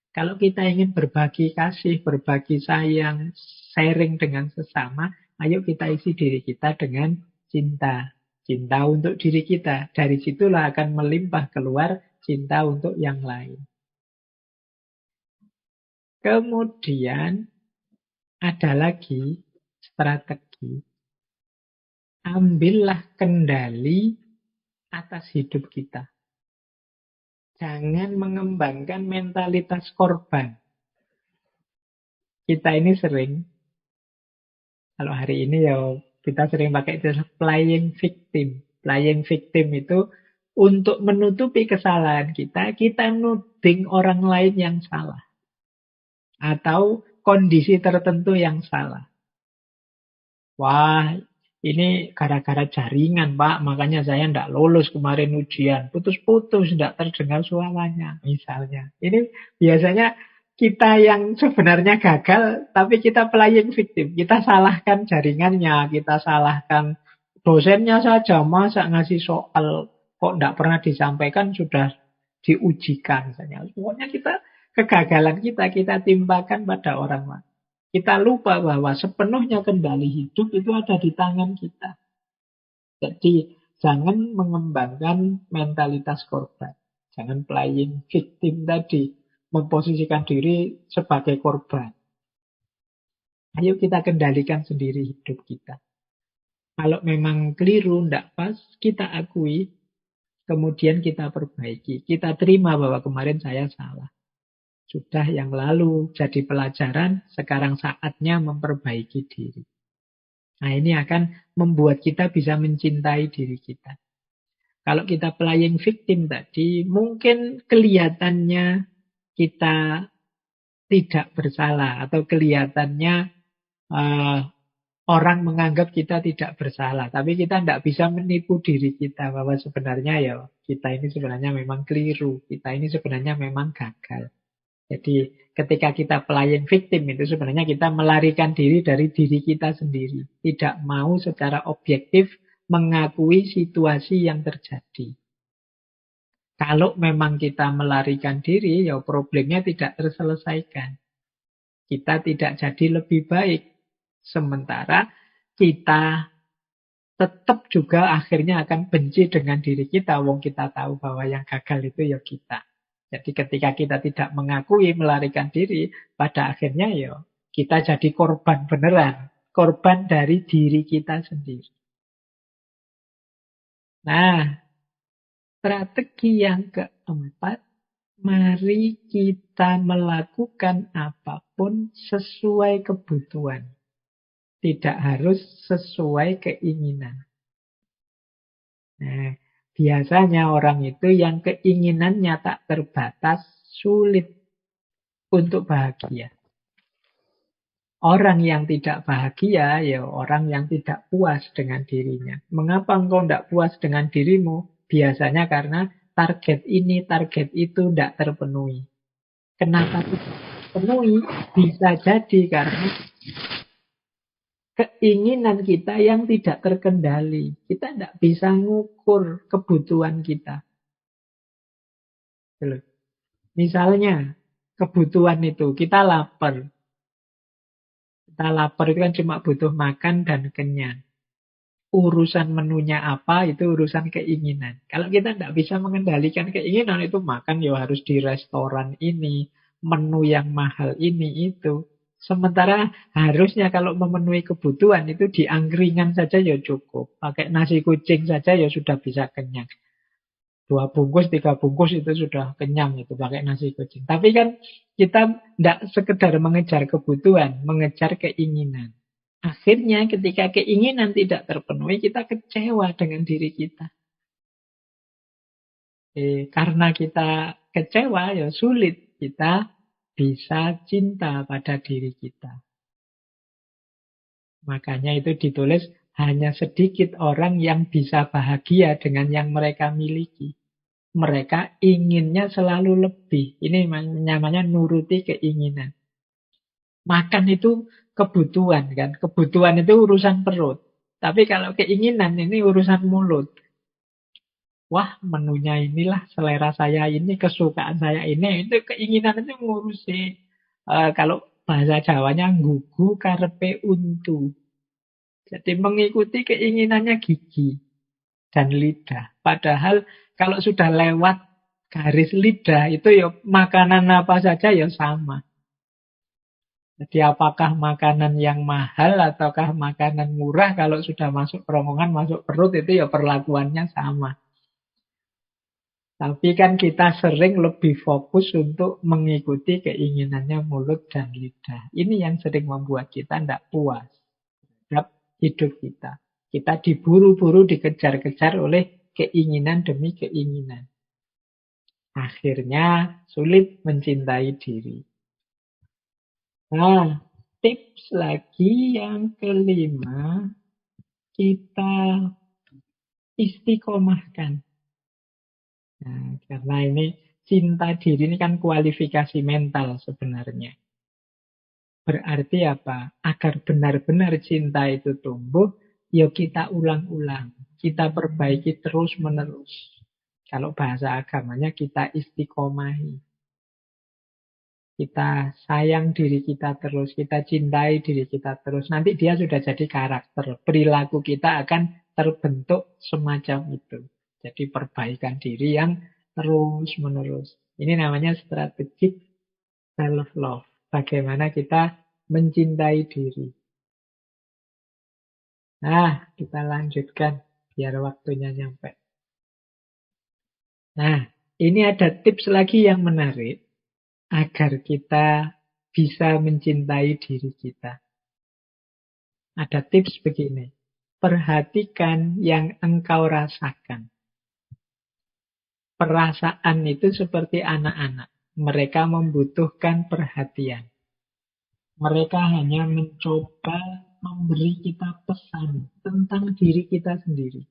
Kalau kita ingin berbagi kasih, berbagi sayang, sharing dengan sesama, ayo kita isi diri kita dengan cinta. Cinta untuk diri kita. Dari situlah akan melimpah keluar cinta untuk yang lain. Kemudian ada lagi strategi. Ambillah kendali atas hidup kita. Jangan mengembangkan mentalitas korban. Kita ini sering, kalau hari ini ya kita sering pakai istilah playing victim. Playing victim itu untuk menutupi kesalahan kita, kita nuding orang lain yang salah. Atau kondisi tertentu yang salah. Wah, ini gara-gara jaringan, Pak. Makanya saya tidak lolos kemarin ujian. Putus-putus, tidak terdengar suaranya, misalnya. Ini biasanya kita yang sebenarnya gagal, tapi kita playing victim. Kita salahkan jaringannya, kita salahkan dosennya saja. Masa ngasih soal kok tidak pernah disampaikan, sudah diujikan. Misalnya. Pokoknya kegagalan kita timpakan pada orang lain. Kita lupa bahwa sepenuhnya kendali hidup itu ada di tangan kita. Jadi jangan mengembangkan mentalitas korban. Jangan playing victim tadi. Memposisikan diri sebagai korban. Ayo kita kendalikan sendiri hidup kita. Kalau memang keliru, tidak pas, kita akui. Kemudian kita perbaiki. Kita terima bahwa kemarin saya salah. Sudah yang lalu jadi pelajaran, sekarang saatnya memperbaiki diri. Nah, ini akan membuat kita bisa mencintai diri kita. Kalau kita playing victim tadi, mungkin kelihatannya kita tidak bersalah atau kelihatannya orang menganggap kita tidak bersalah. Tapi kita tidak bisa menipu diri kita bahwa sebenarnya ya kita ini sebenarnya memang keliru. Kita ini sebenarnya memang gagal. Jadi ketika kita playing victim itu sebenarnya kita melarikan diri dari diri kita sendiri. Tidak mau secara objektif mengakui situasi yang terjadi. Kalau memang kita melarikan diri, ya problemnya tidak terselesaikan. Kita tidak jadi lebih baik. Sementara kita tetap juga akhirnya akan benci dengan diri kita. Wong kita tahu bahwa yang gagal itu ya kita. Jadi ketika kita tidak mengakui, melarikan diri, pada akhirnya ya kita jadi korban beneran. Korban dari diri kita sendiri. Nah, strategi yang keempat, mari kita melakukan apapun sesuai kebutuhan. Tidak harus sesuai keinginan. Nah, biasanya orang itu yang keinginannya tak terbatas, sulit untuk bahagia. Orang yang tidak bahagia, ya orang yang tidak puas dengan dirinya. Mengapa engkau tidak puas dengan dirimu? Biasanya karena target ini, target itu tidak terpenuhi. Kenapa tidak terpenuhi? Bisa jadi karena keinginan kita yang tidak terkendali. Kita tidak bisa ngukur kebutuhan kita. Misalnya, kebutuhan itu, kita lapar. Kita lapar itu kan cuma butuh makan dan kenyang. Urusan menunya apa, itu urusan keinginan. Kalau kita tidak bisa mengendalikan keinginan, itu makan ya harus di restoran ini, menu yang mahal ini, itu. Sementara harusnya kalau memenuhi kebutuhan itu di angkringan saja ya cukup. Pakai nasi kucing saja ya sudah bisa kenyang. 2 bungkus, 3 bungkus itu sudah kenyang itu pakai nasi kucing. Tapi kan kita tidak sekedar mengejar kebutuhan, mengejar keinginan. Akhirnya ketika keinginan tidak terpenuhi, kita kecewa dengan diri kita. Karena kita kecewa, ya sulit kita bisa cinta pada diri kita. Makanya itu ditulis hanya sedikit orang yang bisa bahagia dengan yang mereka miliki. Mereka inginnya selalu lebih. Ini namanya nuruti keinginan. Makan itu kebutuhan kan. Kebutuhan itu urusan perut. Tapi kalau keinginan ini urusan mulut. Wah, menunya inilah selera saya ini, kesukaan saya ini. Itu keinginan itu ngurusi. Kalau bahasa Jawanya nggugu karepe untu. Jadi mengikuti keinginannya gigi dan lidah. Padahal kalau sudah lewat garis lidah itu ya makanan apa saja ya sama. Jadi apakah makanan yang mahal ataukah makanan murah kalau sudah masuk kerongkongan, masuk perut itu ya perlakuannya sama. Tapi kan kita sering lebih fokus untuk mengikuti keinginannya mulut dan lidah. Ini yang sering membuat kita tidak puas terhadap hidup kita. Kita diburu-buru, dikejar-kejar oleh keinginan demi keinginan. Akhirnya sulit mencintai diri. Nah, tips lagi yang kelima, kita istiqomahkan. Nah, karena ini cinta diri ini kan kualifikasi mental sebenarnya. Berarti apa? Agar benar-benar cinta itu tumbuh, ya kita ulang-ulang. Kita perbaiki terus-menerus. Kalau bahasa agamanya kita istiqomahi. Kita sayang diri kita terus, kita cintai diri kita terus. Nanti dia sudah jadi karakter. Perilaku kita akan terbentuk semacam itu. Jadi perbaikan diri yang terus-menerus. Ini namanya strategic self-love. Bagaimana kita mencintai diri. Nah, kita lanjutkan biar waktunya nyampe. Nah, ini ada tips lagi yang menarik agar kita bisa mencintai diri kita. Ada tips begini. Perhatikan yang engkau rasakan. Perasaan itu seperti anak-anak. Mereka membutuhkan perhatian. Mereka hanya mencoba memberi kita pesan tentang diri kita sendiri.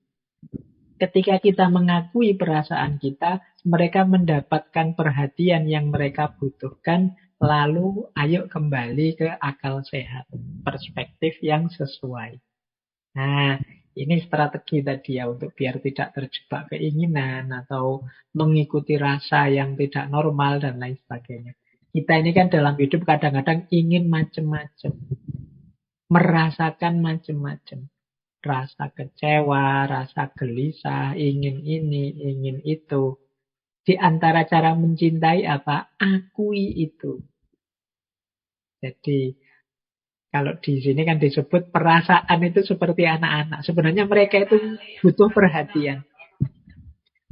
Ketika kita mengakui perasaan kita, mereka mendapatkan perhatian yang mereka butuhkan, lalu ayo kembali ke akal sehat, perspektif yang sesuai. Nah, ini strategi tadi ya untuk biar tidak terjebak keinginan atau mengikuti rasa yang tidak normal dan lain sebagainya. Kita ini kan dalam hidup kadang-kadang ingin macam-macam, merasakan macam-macam. Rasa kecewa, rasa gelisah, ingin ini, ingin itu. Di antara cara mencintai apa? Akui itu. Jadi kalau di sini kan disebut perasaan itu seperti anak-anak. Sebenarnya mereka itu butuh perhatian.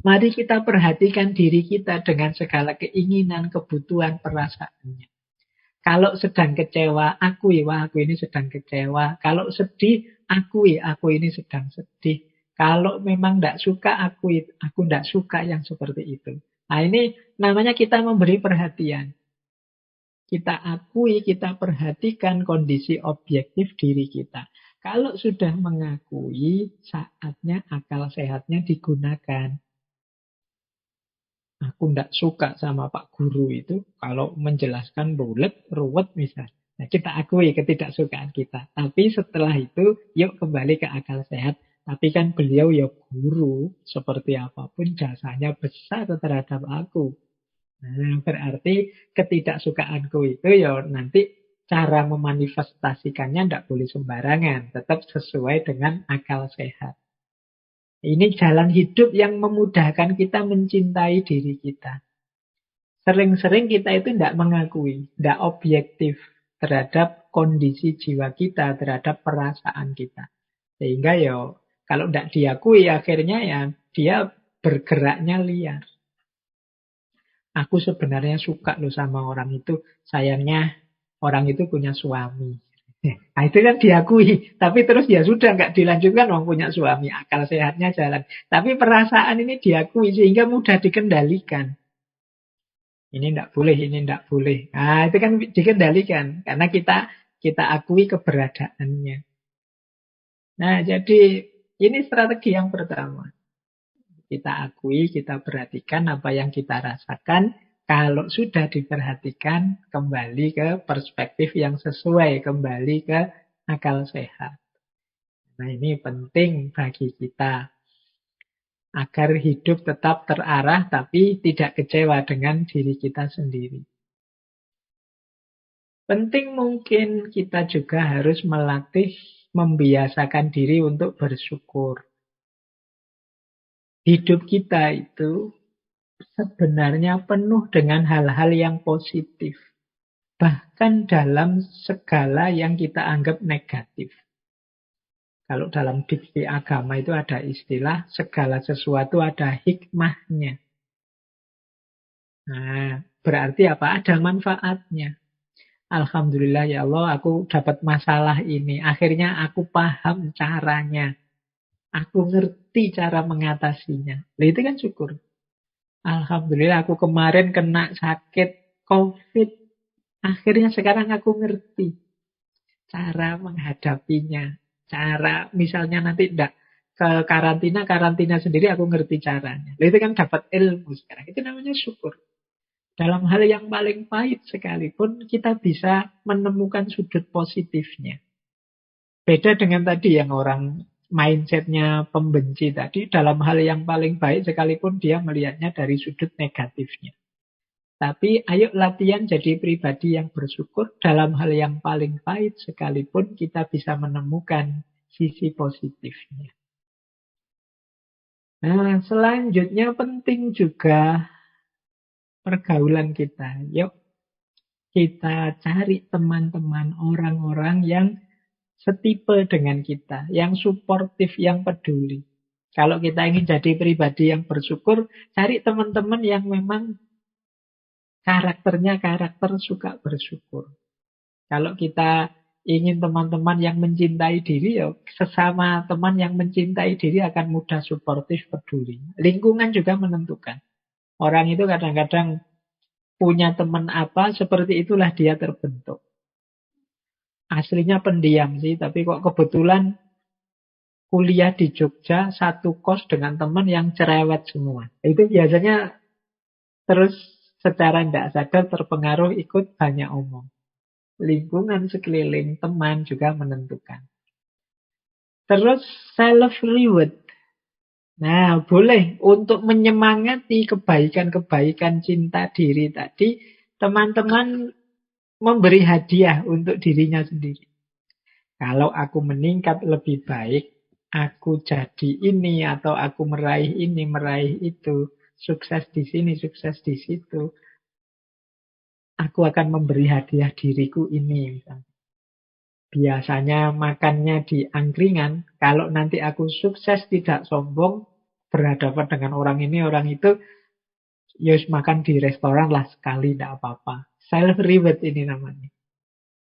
Mari kita perhatikan diri kita dengan segala keinginan, kebutuhan, perasaannya. Kalau sedang kecewa, akui, wah aku ini sedang kecewa. Kalau sedih, akui, aku ini sedang sedih. Kalau memang tidak suka, akui, aku tidak suka yang seperti itu. Nah ini namanya kita memberi perhatian. Kita akui, kita perhatikan kondisi objektif diri kita. Kalau sudah mengakui, saatnya akal sehatnya digunakan. Aku tidak suka sama Pak Guru itu kalau menjelaskan ruwet misalnya. Nah, kita akui ketidaksukaan kita. Tapi setelah itu, yuk kembali ke akal sehat. Tapi kan beliau ya guru, seperti apapun jasanya besar terhadap aku. Nah, berarti ketidaksukaanku itu ya nanti cara memanifestasikannya tidak boleh sembarangan. Tetap sesuai dengan akal sehat. Ini jalan hidup yang memudahkan kita mencintai diri kita. Sering-sering kita itu tidak mengakui, tidak objektif. terhadap kondisi jiwa kita, terhadap perasaan kita. Sehingga ya kalau tidak diakui akhirnya ya dia bergeraknya liar. Aku sebenarnya suka loh sama orang itu, sayangnya orang itu punya suami. Nah itu kan diakui, tapi terus ya sudah nggak dilanjutkan orang punya suami, akal sehatnya jalan. Tapi perasaan ini diakui sehingga mudah dikendalikan. Ini tidak boleh, ini tidak boleh. Nah itu kan dikendalikan karena kita akui keberadaannya. Nah jadi ini strategi yang pertama. Kita akui, kita perhatikan apa yang kita rasakan. Kalau sudah diperhatikan, kembali ke perspektif yang sesuai, kembali ke akal sehat. Nah ini penting bagi kita agar hidup tetap terarah tapi tidak kecewa dengan diri kita sendiri. Penting mungkin kita juga harus melatih, membiasakan diri untuk bersyukur. Hidup kita itu sebenarnya penuh dengan hal-hal yang positif. Bahkan dalam segala yang kita anggap negatif. Kalau dalam diksi agama itu ada istilah, segala sesuatu ada hikmahnya. Nah, berarti apa? Ada manfaatnya. Alhamdulillah ya Allah, aku dapat masalah ini. Akhirnya aku paham caranya. Aku ngerti cara mengatasinya. Nah, itu kan syukur. Alhamdulillah aku kemarin kena sakit COVID. Akhirnya sekarang aku ngerti cara menghadapinya. Cara misalnya nanti tidak ke karantina sendiri aku ngerti caranya. Nah, itu kan dapat ilmu sekarang. Itu namanya syukur. Dalam hal yang paling pahit sekalipun kita bisa menemukan sudut positifnya. Beda dengan tadi yang orang mindsetnya pembenci tadi, dalam hal yang paling baik sekalipun dia melihatnya dari sudut negatifnya. Tapi ayo latihan jadi pribadi yang bersyukur dalam hal yang paling pahit sekalipun kita bisa menemukan sisi positifnya. Nah, selanjutnya penting juga pergaulan kita. Yuk kita cari teman-teman orang-orang yang setipe dengan kita, yang suportif, yang peduli. Kalau kita ingin jadi pribadi yang bersyukur, cari teman-teman yang memang karakternya karakter suka bersyukur. Kalau kita ingin teman-teman yang mencintai diri, ya sesama teman yang mencintai diri akan mudah suportif, peduli. Lingkungan juga menentukan. Orang itu kadang-kadang punya teman apa, seperti itulah dia terbentuk. Aslinya pendiam sih, tapi kok kebetulan kuliah di Jogja, satu kos dengan teman yang cerewet semua. Itu biasanya terus secara tidak sadar terpengaruh ikut banyak omong. Lingkungan sekeliling, teman juga menentukan. Terus self-reward. Nah, boleh untuk menyemangati kebaikan-kebaikan cinta diri tadi, teman-teman memberi hadiah untuk dirinya sendiri. Kalau aku meningkat lebih baik, aku jadi ini atau aku meraih ini, meraih itu, sukses di sini, sukses di situ. Aku akan memberi hadiah diriku ini. Misalnya. Biasanya makannya di angkringan, kalau nanti aku sukses tidak sombong, berhadapan dengan orang ini, orang itu, yus makan di restoran lah sekali, tidak apa-apa. Self-reward ini namanya.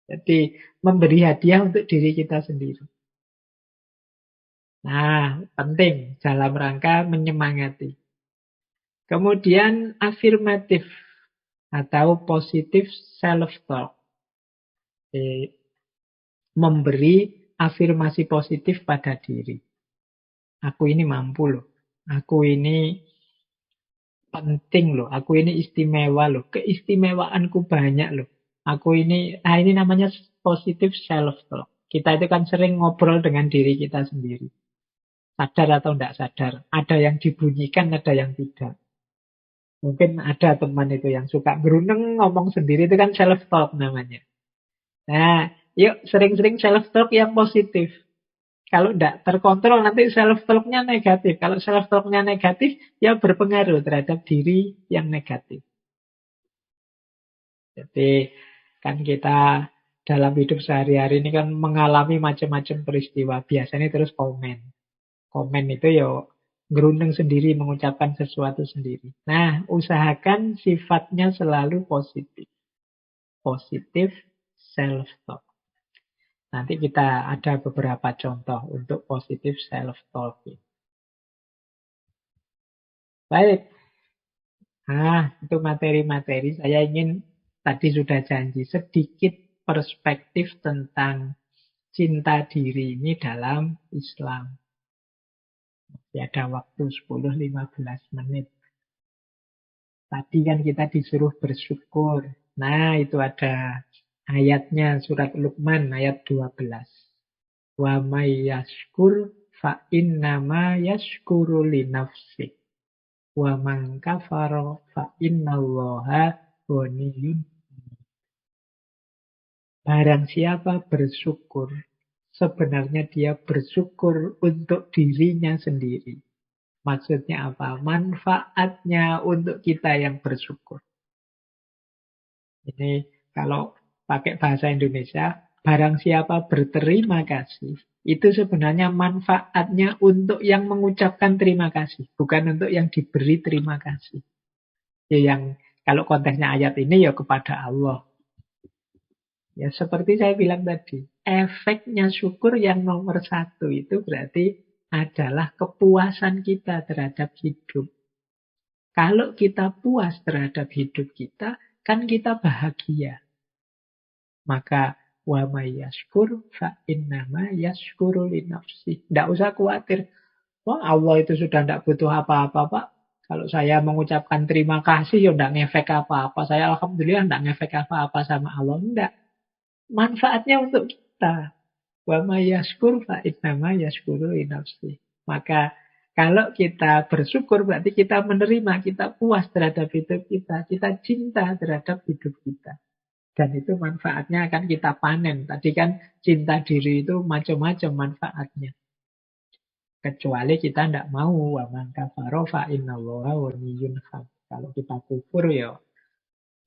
Jadi memberi hadiah untuk diri kita sendiri. Nah, penting dalam rangka menyemangati. Kemudian afirmatif atau positif self-talk. Memberi afirmasi positif pada diri. Aku ini mampu loh. Aku ini penting loh. Aku ini istimewa loh. Keistimewaanku banyak loh. Aku ini, ini namanya positif self-talk. Kita itu kan sering ngobrol dengan diri kita sendiri. Sadar atau tidak sadar. Ada yang dibunyikan, ada yang tidak. Mungkin ada teman itu yang suka geruneng ngomong sendiri, itu kan self-talk namanya. Nah, yuk sering-sering self-talk yang positif. Kalau tidak terkontrol nanti self-talk-nya negatif. Kalau self-talk-nya negatif, ya berpengaruh terhadap diri yang negatif. Jadi kan kita dalam hidup sehari-hari ini kan mengalami macam-macam peristiwa. Biasanya terus komen. Komen itu ya gerundeng sendiri, mengucapkan sesuatu sendiri. Nah, usahakan sifatnya selalu positif. Positif self-talk. Nanti kita ada beberapa contoh untuk positif self-talk. Baik. Nah, itu materi-materi. Saya ingin, tadi sudah janji, sedikit perspektif tentang cinta diri ini dalam Islam. Masih ada waktu 10-15 menit. Tadi kan kita disuruh bersyukur. Nah, itu ada ayatnya, surat Luqman ayat 12. Wa may yashkur fa innama yashkuru li nafsih. Wa man kafara fa innallaha ghaniyyun. Barang siapa bersyukur, sebenarnya dia bersyukur untuk dirinya sendiri. Maksudnya apa? Manfaatnya untuk kita yang bersyukur. Ini kalau pakai bahasa Indonesia, barang siapa berterima kasih, itu sebenarnya manfaatnya untuk yang mengucapkan terima kasih, bukan untuk yang diberi terima kasih. Ya yang kalau konteksnya ayat ini ya kepada Allah. Ya seperti saya bilang tadi, efeknya syukur yang nomor satu itu berarti adalah kepuasan kita terhadap hidup. Kalau kita puas terhadap hidup kita, kan kita bahagia. Maka wa may yashkur fa innama yashkuru li nafsi. Tidak usah khawatir. Wah, Allah itu sudah tidak butuh apa-apa, Pak. Kalau saya mengucapkan terima kasih, ya tidak ngefek apa-apa. Saya alhamdulillah tidak ngefek apa-apa sama Allah. Tidak. Manfaatnya untuk kita. Wa may yashkur fa innama yashkuru li nafsi. Maka kalau kita bersyukur berarti kita menerima, kita puas terhadap hidup kita cinta terhadap hidup kita. Dan itu manfaatnya akan kita panen. Tadi kan cinta diri itu macam-macam manfaatnya. Kecuali kita tidak mau. Wa man kafara fa innallaha ghaniyyun hamid. Kalau kita kufur ya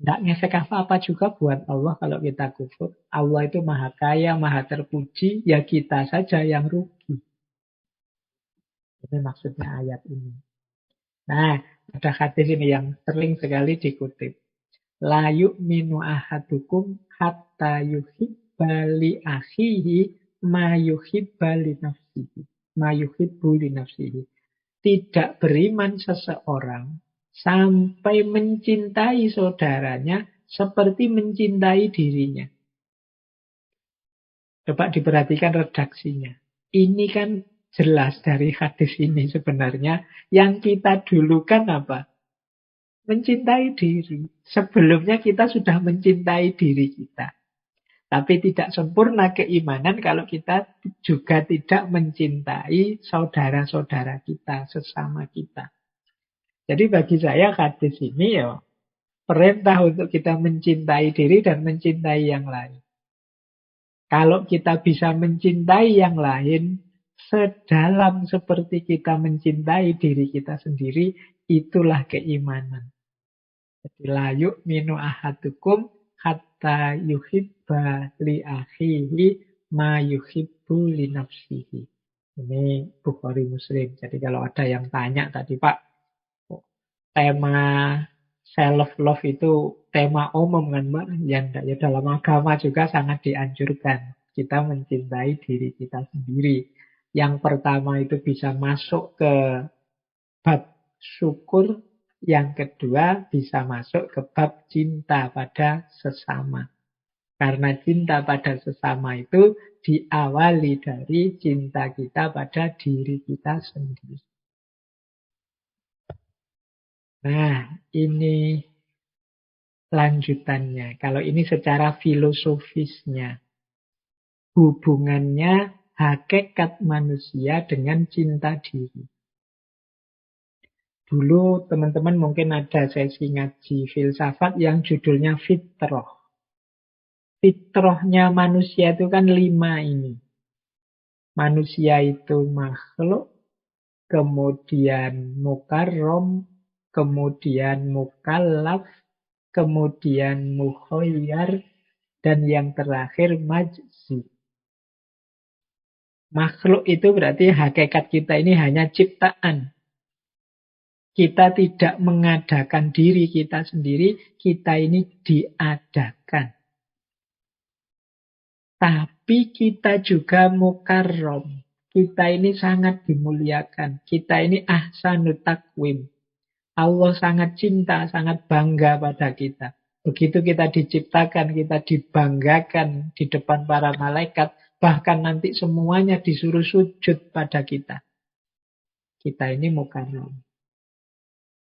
tidak ngefek apa-apa juga buat Allah kalau kita kufur. Allah itu maha kaya, maha terpuji. Ya kita saja yang rugi. Ini maksudnya ayat ini. Nah, ada hadis ini yang sering sekali dikutip. La yu'minu ahadukum hatta yuhibba li akhihi ma yuhibba li nafsihi. Ma yuhibbu li nafsihi. Tidak beriman seseorang sampai mencintai saudaranya seperti mencintai dirinya. Coba diperhatikan redaksinya. Ini kan jelas dari hadis ini sebenarnya. Yang kita dulukan apa? Mencintai diri. Sebelumnya kita sudah mencintai diri kita. Tapi tidak sempurna keimanan kalau kita juga tidak mencintai saudara-saudara kita, sesama kita. Jadi bagi saya hadis ini ya perintah untuk kita mencintai diri dan mencintai yang lain. Kalau kita bisa mencintai yang lain sedalam seperti kita mencintai diri kita sendiri, itulah keimanan. Jadi la yu'minu ahadukum hatta yuhibba li akhihi ma yuhibbu li nafsihi. Ini Bukhari Muslim. Jadi kalau ada yang tanya tadi, Pak, tema self-love itu tema umum kan, Mbak? Ya, ya dalam agama juga sangat dianjurkan. Kita mencintai diri kita sendiri. Yang pertama itu bisa masuk ke bab syukur. Yang kedua bisa masuk ke bab cinta pada sesama. Karena cinta pada sesama itu diawali dari cinta kita pada diri kita sendiri. Nah, ini lanjutannya. Kalau ini secara filosofisnya. Hubungannya hakikat manusia dengan cinta diri. Dulu teman-teman mungkin ada sesi ngaji filsafat yang judulnya fitrah. Fitrahnya manusia itu kan 5 ini. Manusia itu makhluk, kemudian mukarrom, kemudian mukallaf, kemudian mukhayyar, Dan yang terakhir majzi. Makhluk itu berarti hakikat kita ini hanya ciptaan. Kita tidak mengadakan diri kita sendiri, kita ini diadakan. Tapi kita juga mukarrom. Kita ini sangat dimuliakan. Kita ini ahsanut takwim. Allah sangat cinta, sangat bangga pada kita. Begitu kita diciptakan, kita dibanggakan di depan para malaikat, bahkan nanti semuanya disuruh sujud pada kita. Kita ini mukarram.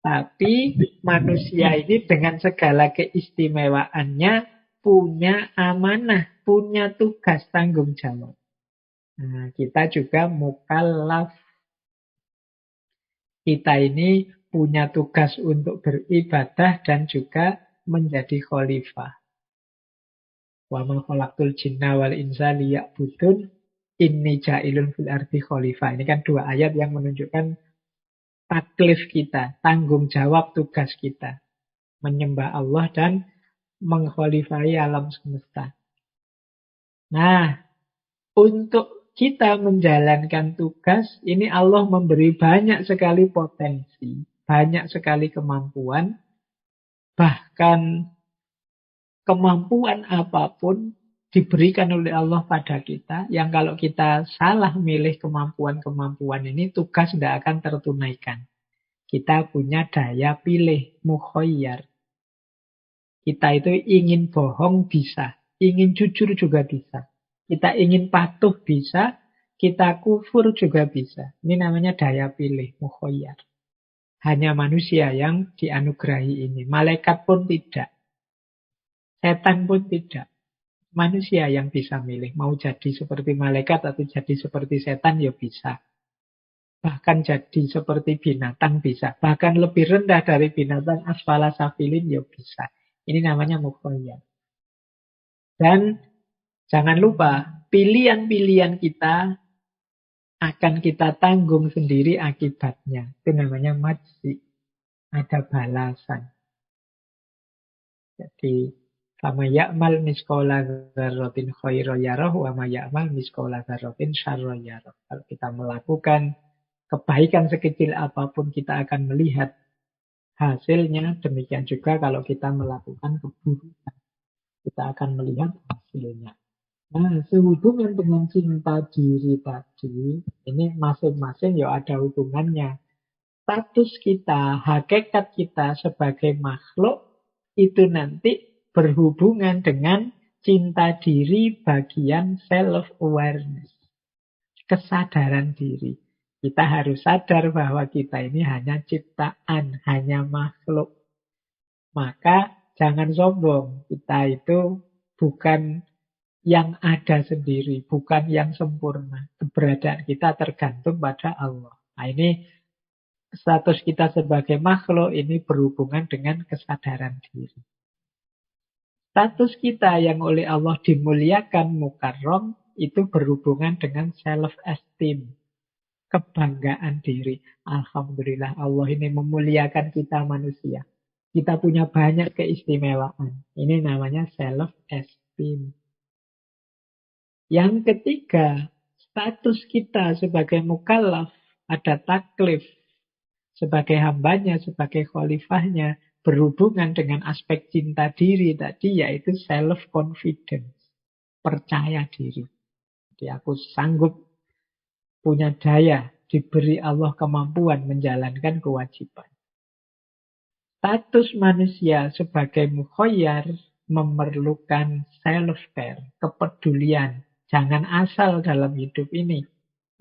Tapi manusia ini dengan segala keistimewaannya punya amanah, punya tugas tanggung jawab. Nah, kita juga mukallaf. Kita ini punya tugas untuk beribadah dan juga menjadi khalifah. Wa ma khalaqtul jinna wal insa liya'budun inni ja'ilun fil ardi khalifah. Ini kan dua ayat yang menunjukkan taklif kita, tanggung jawab tugas kita. Menyembah Allah dan mengkhalifahi alam semesta. Nah, untuk kita menjalankan tugas, ini Allah memberi banyak sekali potensi, banyak sekali kemampuan, bahkan kemampuan apapun diberikan oleh Allah pada kita, yang kalau kita salah milih kemampuan-kemampuan ini, tugas tidak akan tertunaikan. Kita punya daya pilih, mukhayyar. Kita itu ingin bohong bisa, ingin jujur juga bisa. Kita ingin patuh bisa, kita kufur juga bisa. Ini namanya daya pilih, mukhayyar. Hanya manusia yang dianugerahi ini. Malaikat pun tidak. Setan pun tidak. Manusia yang bisa milih. Mau jadi seperti malaikat atau jadi seperti setan, ya bisa. Bahkan jadi seperti binatang bisa. Bahkan lebih rendah dari binatang, asfala safilin, ya bisa. Ini namanya mukhayyar. Dan jangan lupa, pilihan-pilihan kita akan kita tanggung sendiri akibatnya. Itu namanya majzi. Ada balasan. Jadi, fama ya'mal miskola dzarratin khairan yarah wa ma ya'mal miskola dzarratin syarran yarah. Kalau kita melakukan kebaikan sekecil apapun, kita akan melihat hasilnya. Demikian juga kalau kita melakukan keburukan, kita akan melihat hasilnya. Nah, sehubungan dengan cinta diri tadi, ini masing-masing ya ada hubungannya. Status kita, hakikat kita sebagai makhluk, itu nanti berhubungan dengan cinta diri bagian self-awareness. Kesadaran diri. Kita harus sadar bahwa kita ini hanya ciptaan, hanya makhluk. Maka jangan sombong. Kita itu bukan yang ada sendiri, bukan yang sempurna. Keberadaan kita tergantung pada Allah. Nah, ini status kita sebagai makhluk ini berhubungan dengan kesadaran diri. Status kita yang oleh Allah dimuliakan mukarram itu berhubungan dengan self-esteem. Kebanggaan diri. Alhamdulillah Allah ini memuliakan kita manusia. Kita punya banyak keistimewaan. Ini namanya self-esteem. Yang ketiga, status kita sebagai mukallaf, ada taklif. Sebagai hambanya, sebagai khalifahnya, berhubungan dengan aspek cinta diri tadi, yaitu self-confidence. Percaya diri. Jadi aku sanggup, punya daya, diberi Allah kemampuan menjalankan kewajiban. Status manusia sebagai mukhayyar memerlukan self-care, kepedulian. Jangan asal dalam hidup ini.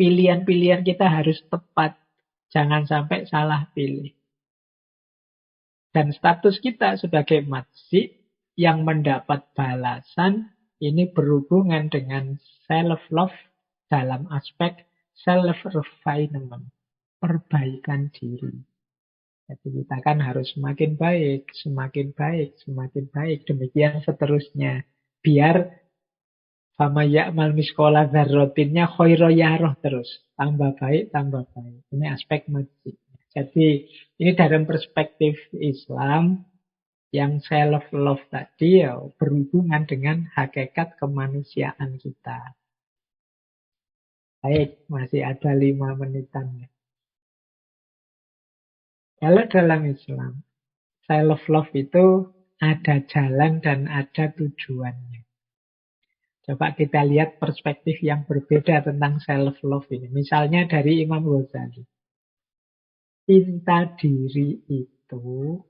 Pilihan-pilihan kita harus tepat. Jangan sampai salah pilih. Dan status kita sebagai majzi yang mendapat balasan ini berhubungan dengan self-love dalam aspek self-refinement, perbaikan diri. Jadi kita kan harus semakin baik, semakin baik, semakin baik. Demikian seterusnya. Biar fama ya'mal miskola dzarratinnya khairan yarah terus. Tambah baik, tambah baik. Ini aspek majzi. Jadi ini dalam perspektif Islam, Yang self-love tadi ya berhubungan dengan hakikat kemanusiaan kita. Baik, masih ada 5 menitan. Kalau dalam Islam, self-love itu ada jalan dan ada tujuannya. Coba kita lihat perspektif yang berbeda tentang self-love ini. Misalnya dari Imam Ghazali. Cinta diri itu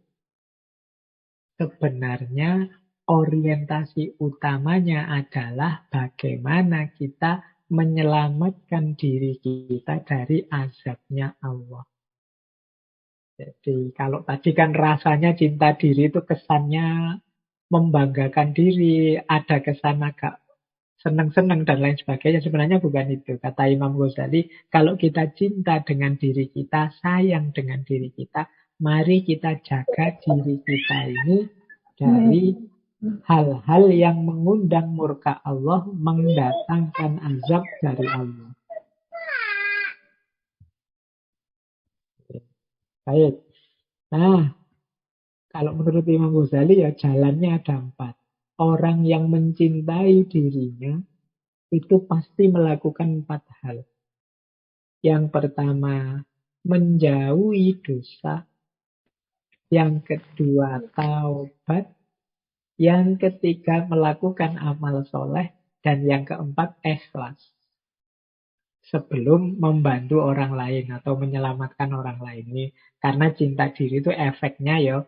sebenarnya orientasi utamanya adalah bagaimana kita menyelamatkan diri kita dari azabnya Allah. Jadi kalau tadi kan rasanya cinta diri itu kesannya membanggakan diri, ada kesan agak senang-senang dan lain sebagainya. Sebenarnya bukan itu. Kata Imam Ghazali, kalau kita cinta dengan diri kita, sayang dengan diri kita, mari kita jaga diri kita ini dari hal-hal yang mengundang murka Allah, mendatangkan azab dari Allah. Baik. Nah, kalau menurut Imam Ghazali ya jalannya ada 4. Orang yang mencintai dirinya itu pasti melakukan 4 hal. Yang pertama, menjauhi dosa. Yang kedua, taubat. Yang ketiga, melakukan amal soleh. Dan yang keempat, ikhlas. Sebelum membantu orang lain atau menyelamatkan orang lain. Ini karena cinta diri itu efeknya ya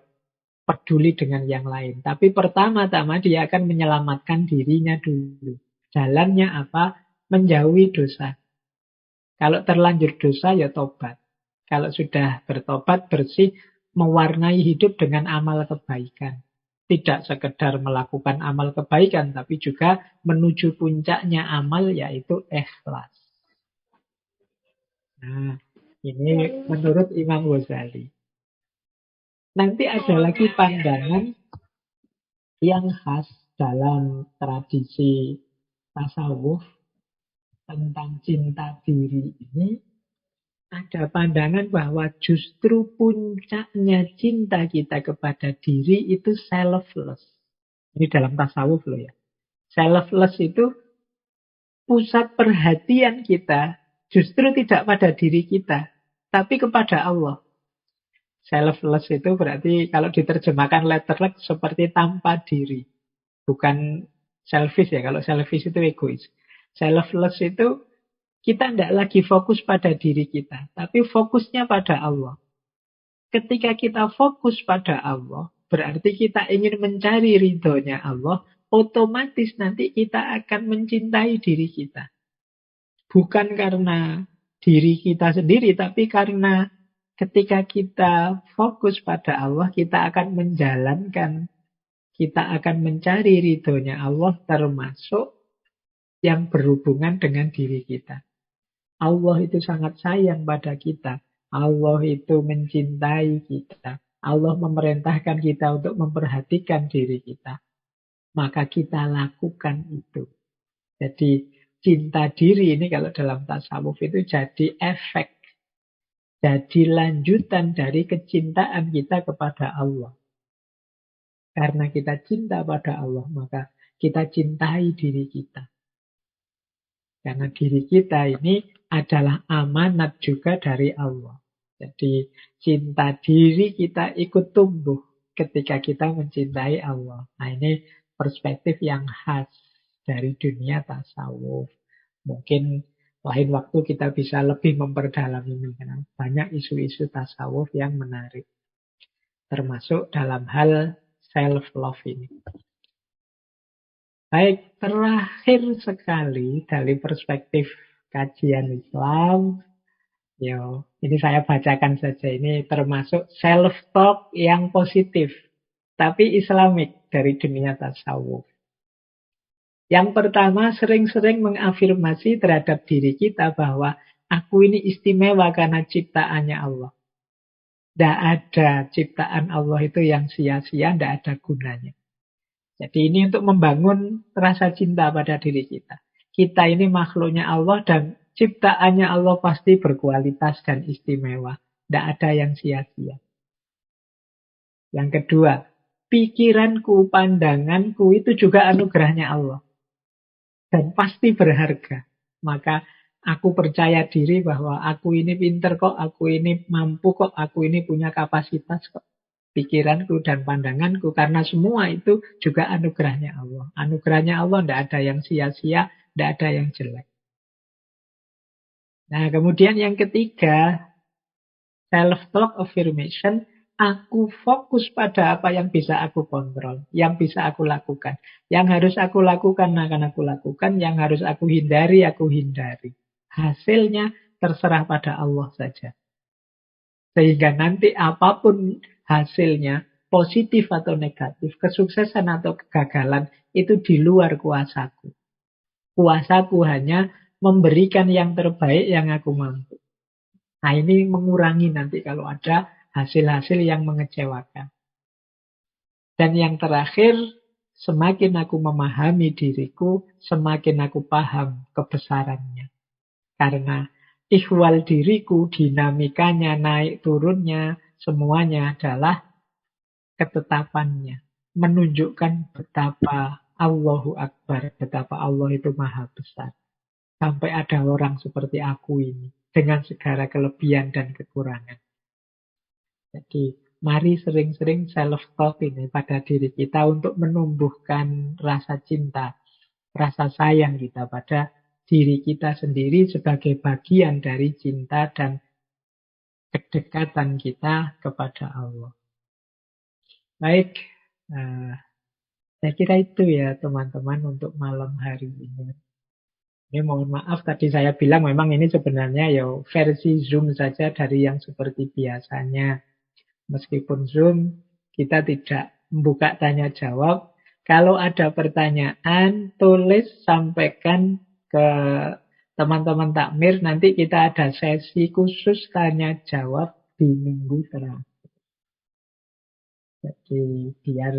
peduli dengan yang lain. Tapi pertama-tama dia akan menyelamatkan dirinya dulu. Jalannya apa? Menjauhi dosa. Kalau terlanjur dosa ya tobat. Kalau sudah bertobat bersih, mewarnai hidup dengan amal kebaikan. Tidak sekedar melakukan amal kebaikan, tapi juga menuju puncaknya amal yaitu ikhlas. Nah, ini menurut Imam Ghazali. Nanti ada lagi pandangan yang khas dalam tradisi tasawuf tentang cinta diri ini. Ada pandangan bahwa justru puncaknya cinta kita kepada diri itu selfless. Ini dalam tasawuf loh ya. Selfless itu pusat perhatian kita justru tidak pada diri kita, tapi kepada Allah. Selfless itu berarti kalau diterjemahkan letterlek seperti tanpa diri. Bukan selfish ya, kalau selfish itu egois. Selfless itu kita tidak lagi fokus pada diri kita, tapi fokusnya pada Allah. Ketika kita fokus pada Allah, berarti kita ingin mencari ridhonya Allah, otomatis nanti kita akan mencintai diri kita. Bukan karena diri kita sendiri, tapi karena ketika kita fokus pada Allah, kita akan menjalankan, kita akan mencari ridhonya Allah termasuk yang berhubungan dengan diri kita. Allah itu sangat sayang pada kita. Allah itu mencintai kita. Allah memerintahkan kita untuk memperhatikan diri kita. Maka kita lakukan itu. Jadi cinta diri ini kalau dalam tasawuf itu jadi efek. Jadi lanjutan dari kecintaan kita kepada Allah. Karena kita cinta pada Allah, maka kita cintai diri kita. Karena diri kita ini adalah amanat juga dari Allah. Jadi cinta diri kita ikut tumbuh ketika kita mencintai Allah. Nah ini perspektif yang khas dari dunia tasawuf. Mungkin lain waktu kita bisa lebih memperdalam ini. Karena banyak isu-isu tasawuf yang menarik. Termasuk dalam hal self-love ini. Baik, terakhir sekali dari perspektif kajian Islam, ini saya bacakan saja, ini termasuk self-talk yang positif, tapi Islamik dari dunia tasawuf. Yang pertama, sering-sering mengafirmasi terhadap diri kita bahwa aku ini istimewa karena ciptaannya Allah. Tidak ada ciptaan Allah itu yang sia-sia, tidak ada gunanya. Jadi ini untuk membangun rasa cinta pada diri kita. Kita ini makhluknya Allah dan ciptaannya Allah pasti berkualitas dan istimewa. Tidak ada yang sia-sia. Yang kedua, pikiranku, pandanganku itu juga anugerahnya Allah. Dan pasti berharga. Maka aku percaya diri bahwa aku ini pinter kok, aku ini mampu kok, aku ini punya kapasitas kok. Pikiranku dan pandanganku, karena semua itu juga anugerahnya Allah. Anugerahnya Allah tidak ada yang sia-sia, tidak ada yang jelek. Nah, kemudian yang ketiga, self-talk affirmation, aku fokus pada apa yang bisa aku kontrol, yang bisa aku lakukan. Yang harus aku lakukan akan aku lakukan, yang harus aku aku hindari. Hasilnya terserah pada Allah saja. Sehingga nanti apapun hasilnya, positif atau negatif, kesuksesan atau kegagalan, itu di luar kuasaku. Kuasaku hanya memberikan yang terbaik yang aku mampu. Nah, ini mengurangi nanti kalau ada hasil-hasil yang mengecewakan. Dan yang terakhir, semakin aku memahami diriku, semakin aku paham kebesarannya. Karena ihwal diriku, dinamikanya, naik turunnya, semuanya adalah ketetapannya. Menunjukkan betapa Allahu Akbar, betapa Allah itu maha besar. Sampai ada orang seperti aku ini, dengan segala kelebihan dan kekurangan. Jadi, mari sering-sering self-talk ini pada diri kita untuk menumbuhkan rasa cinta, rasa sayang kita pada diri kita sendiri sebagai bagian dari cinta dan kedekatan kita kepada Allah. Baik, saya kira itu ya teman-teman untuk malam hari ini. Ini mohon maaf tadi saya bilang memang ini sebenarnya ya versi Zoom saja dari yang seperti biasanya. Meskipun Zoom kita tidak membuka tanya jawab. Kalau ada pertanyaan, tulis sampaikan ke teman-teman takmir. Nanti kita ada sesi khusus tanya jawab di minggu terakhir. Jadi biar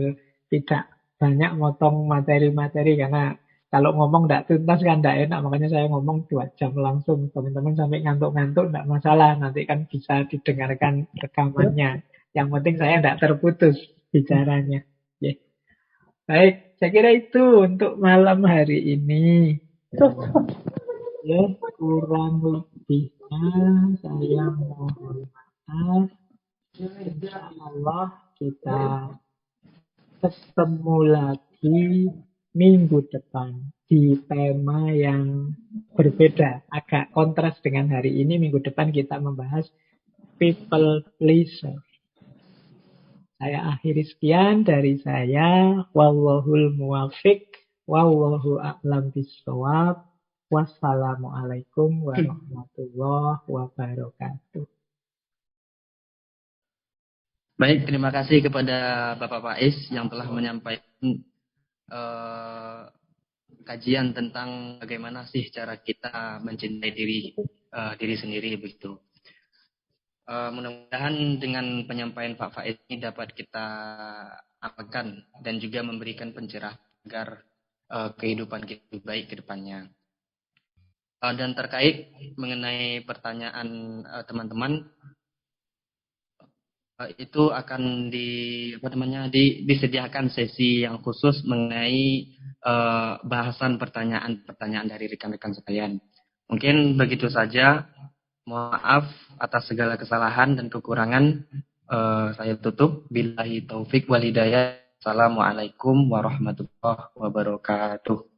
tidak banyak motong materi-materi karena kalau ngomong tidak tuntas kan tidak enak, makanya saya ngomong 2 jam langsung. Teman-teman sampai ngantuk-ngantuk tidak masalah, nanti kan bisa didengarkan rekamannya. Yang penting saya tidak terputus bicaranya. Yeah. Baik, saya kira itu untuk malam hari ini. Ya, kurang lebihnya saya mohon maaf. Insya Allah kita ketemu lagi minggu depan di tema yang berbeda, agak kontras dengan hari ini. Minggu depan kita membahas people pleaser. Saya akhiri sekian dari saya. Wallahul muwafiq, wallahu a'lam bishawab. Wassalamualaikum warahmatullahi wabarakatuh. Baik, terima kasih kepada Bapak Faiz yang telah menyampaikan kajian tentang bagaimana sih cara kita mencintai diri sendiri begitu. Mudah-mudahan dengan penyampaian Pak Faiz ini dapat kita amalkan dan juga memberikan pencerahan agar kehidupan kita lebih baik ke depannya. Dan terkait mengenai pertanyaan teman-teman, itu akan disediakan sesi yang khusus mengenai bahasan pertanyaan dari rekan-rekan sekalian. Mungkin begitu saja. Mohon maaf atas segala kesalahan dan kekurangan. Saya tutup. Billahi taufik wal hidayah. Assalamualaikum warahmatullahi wabarakatuh.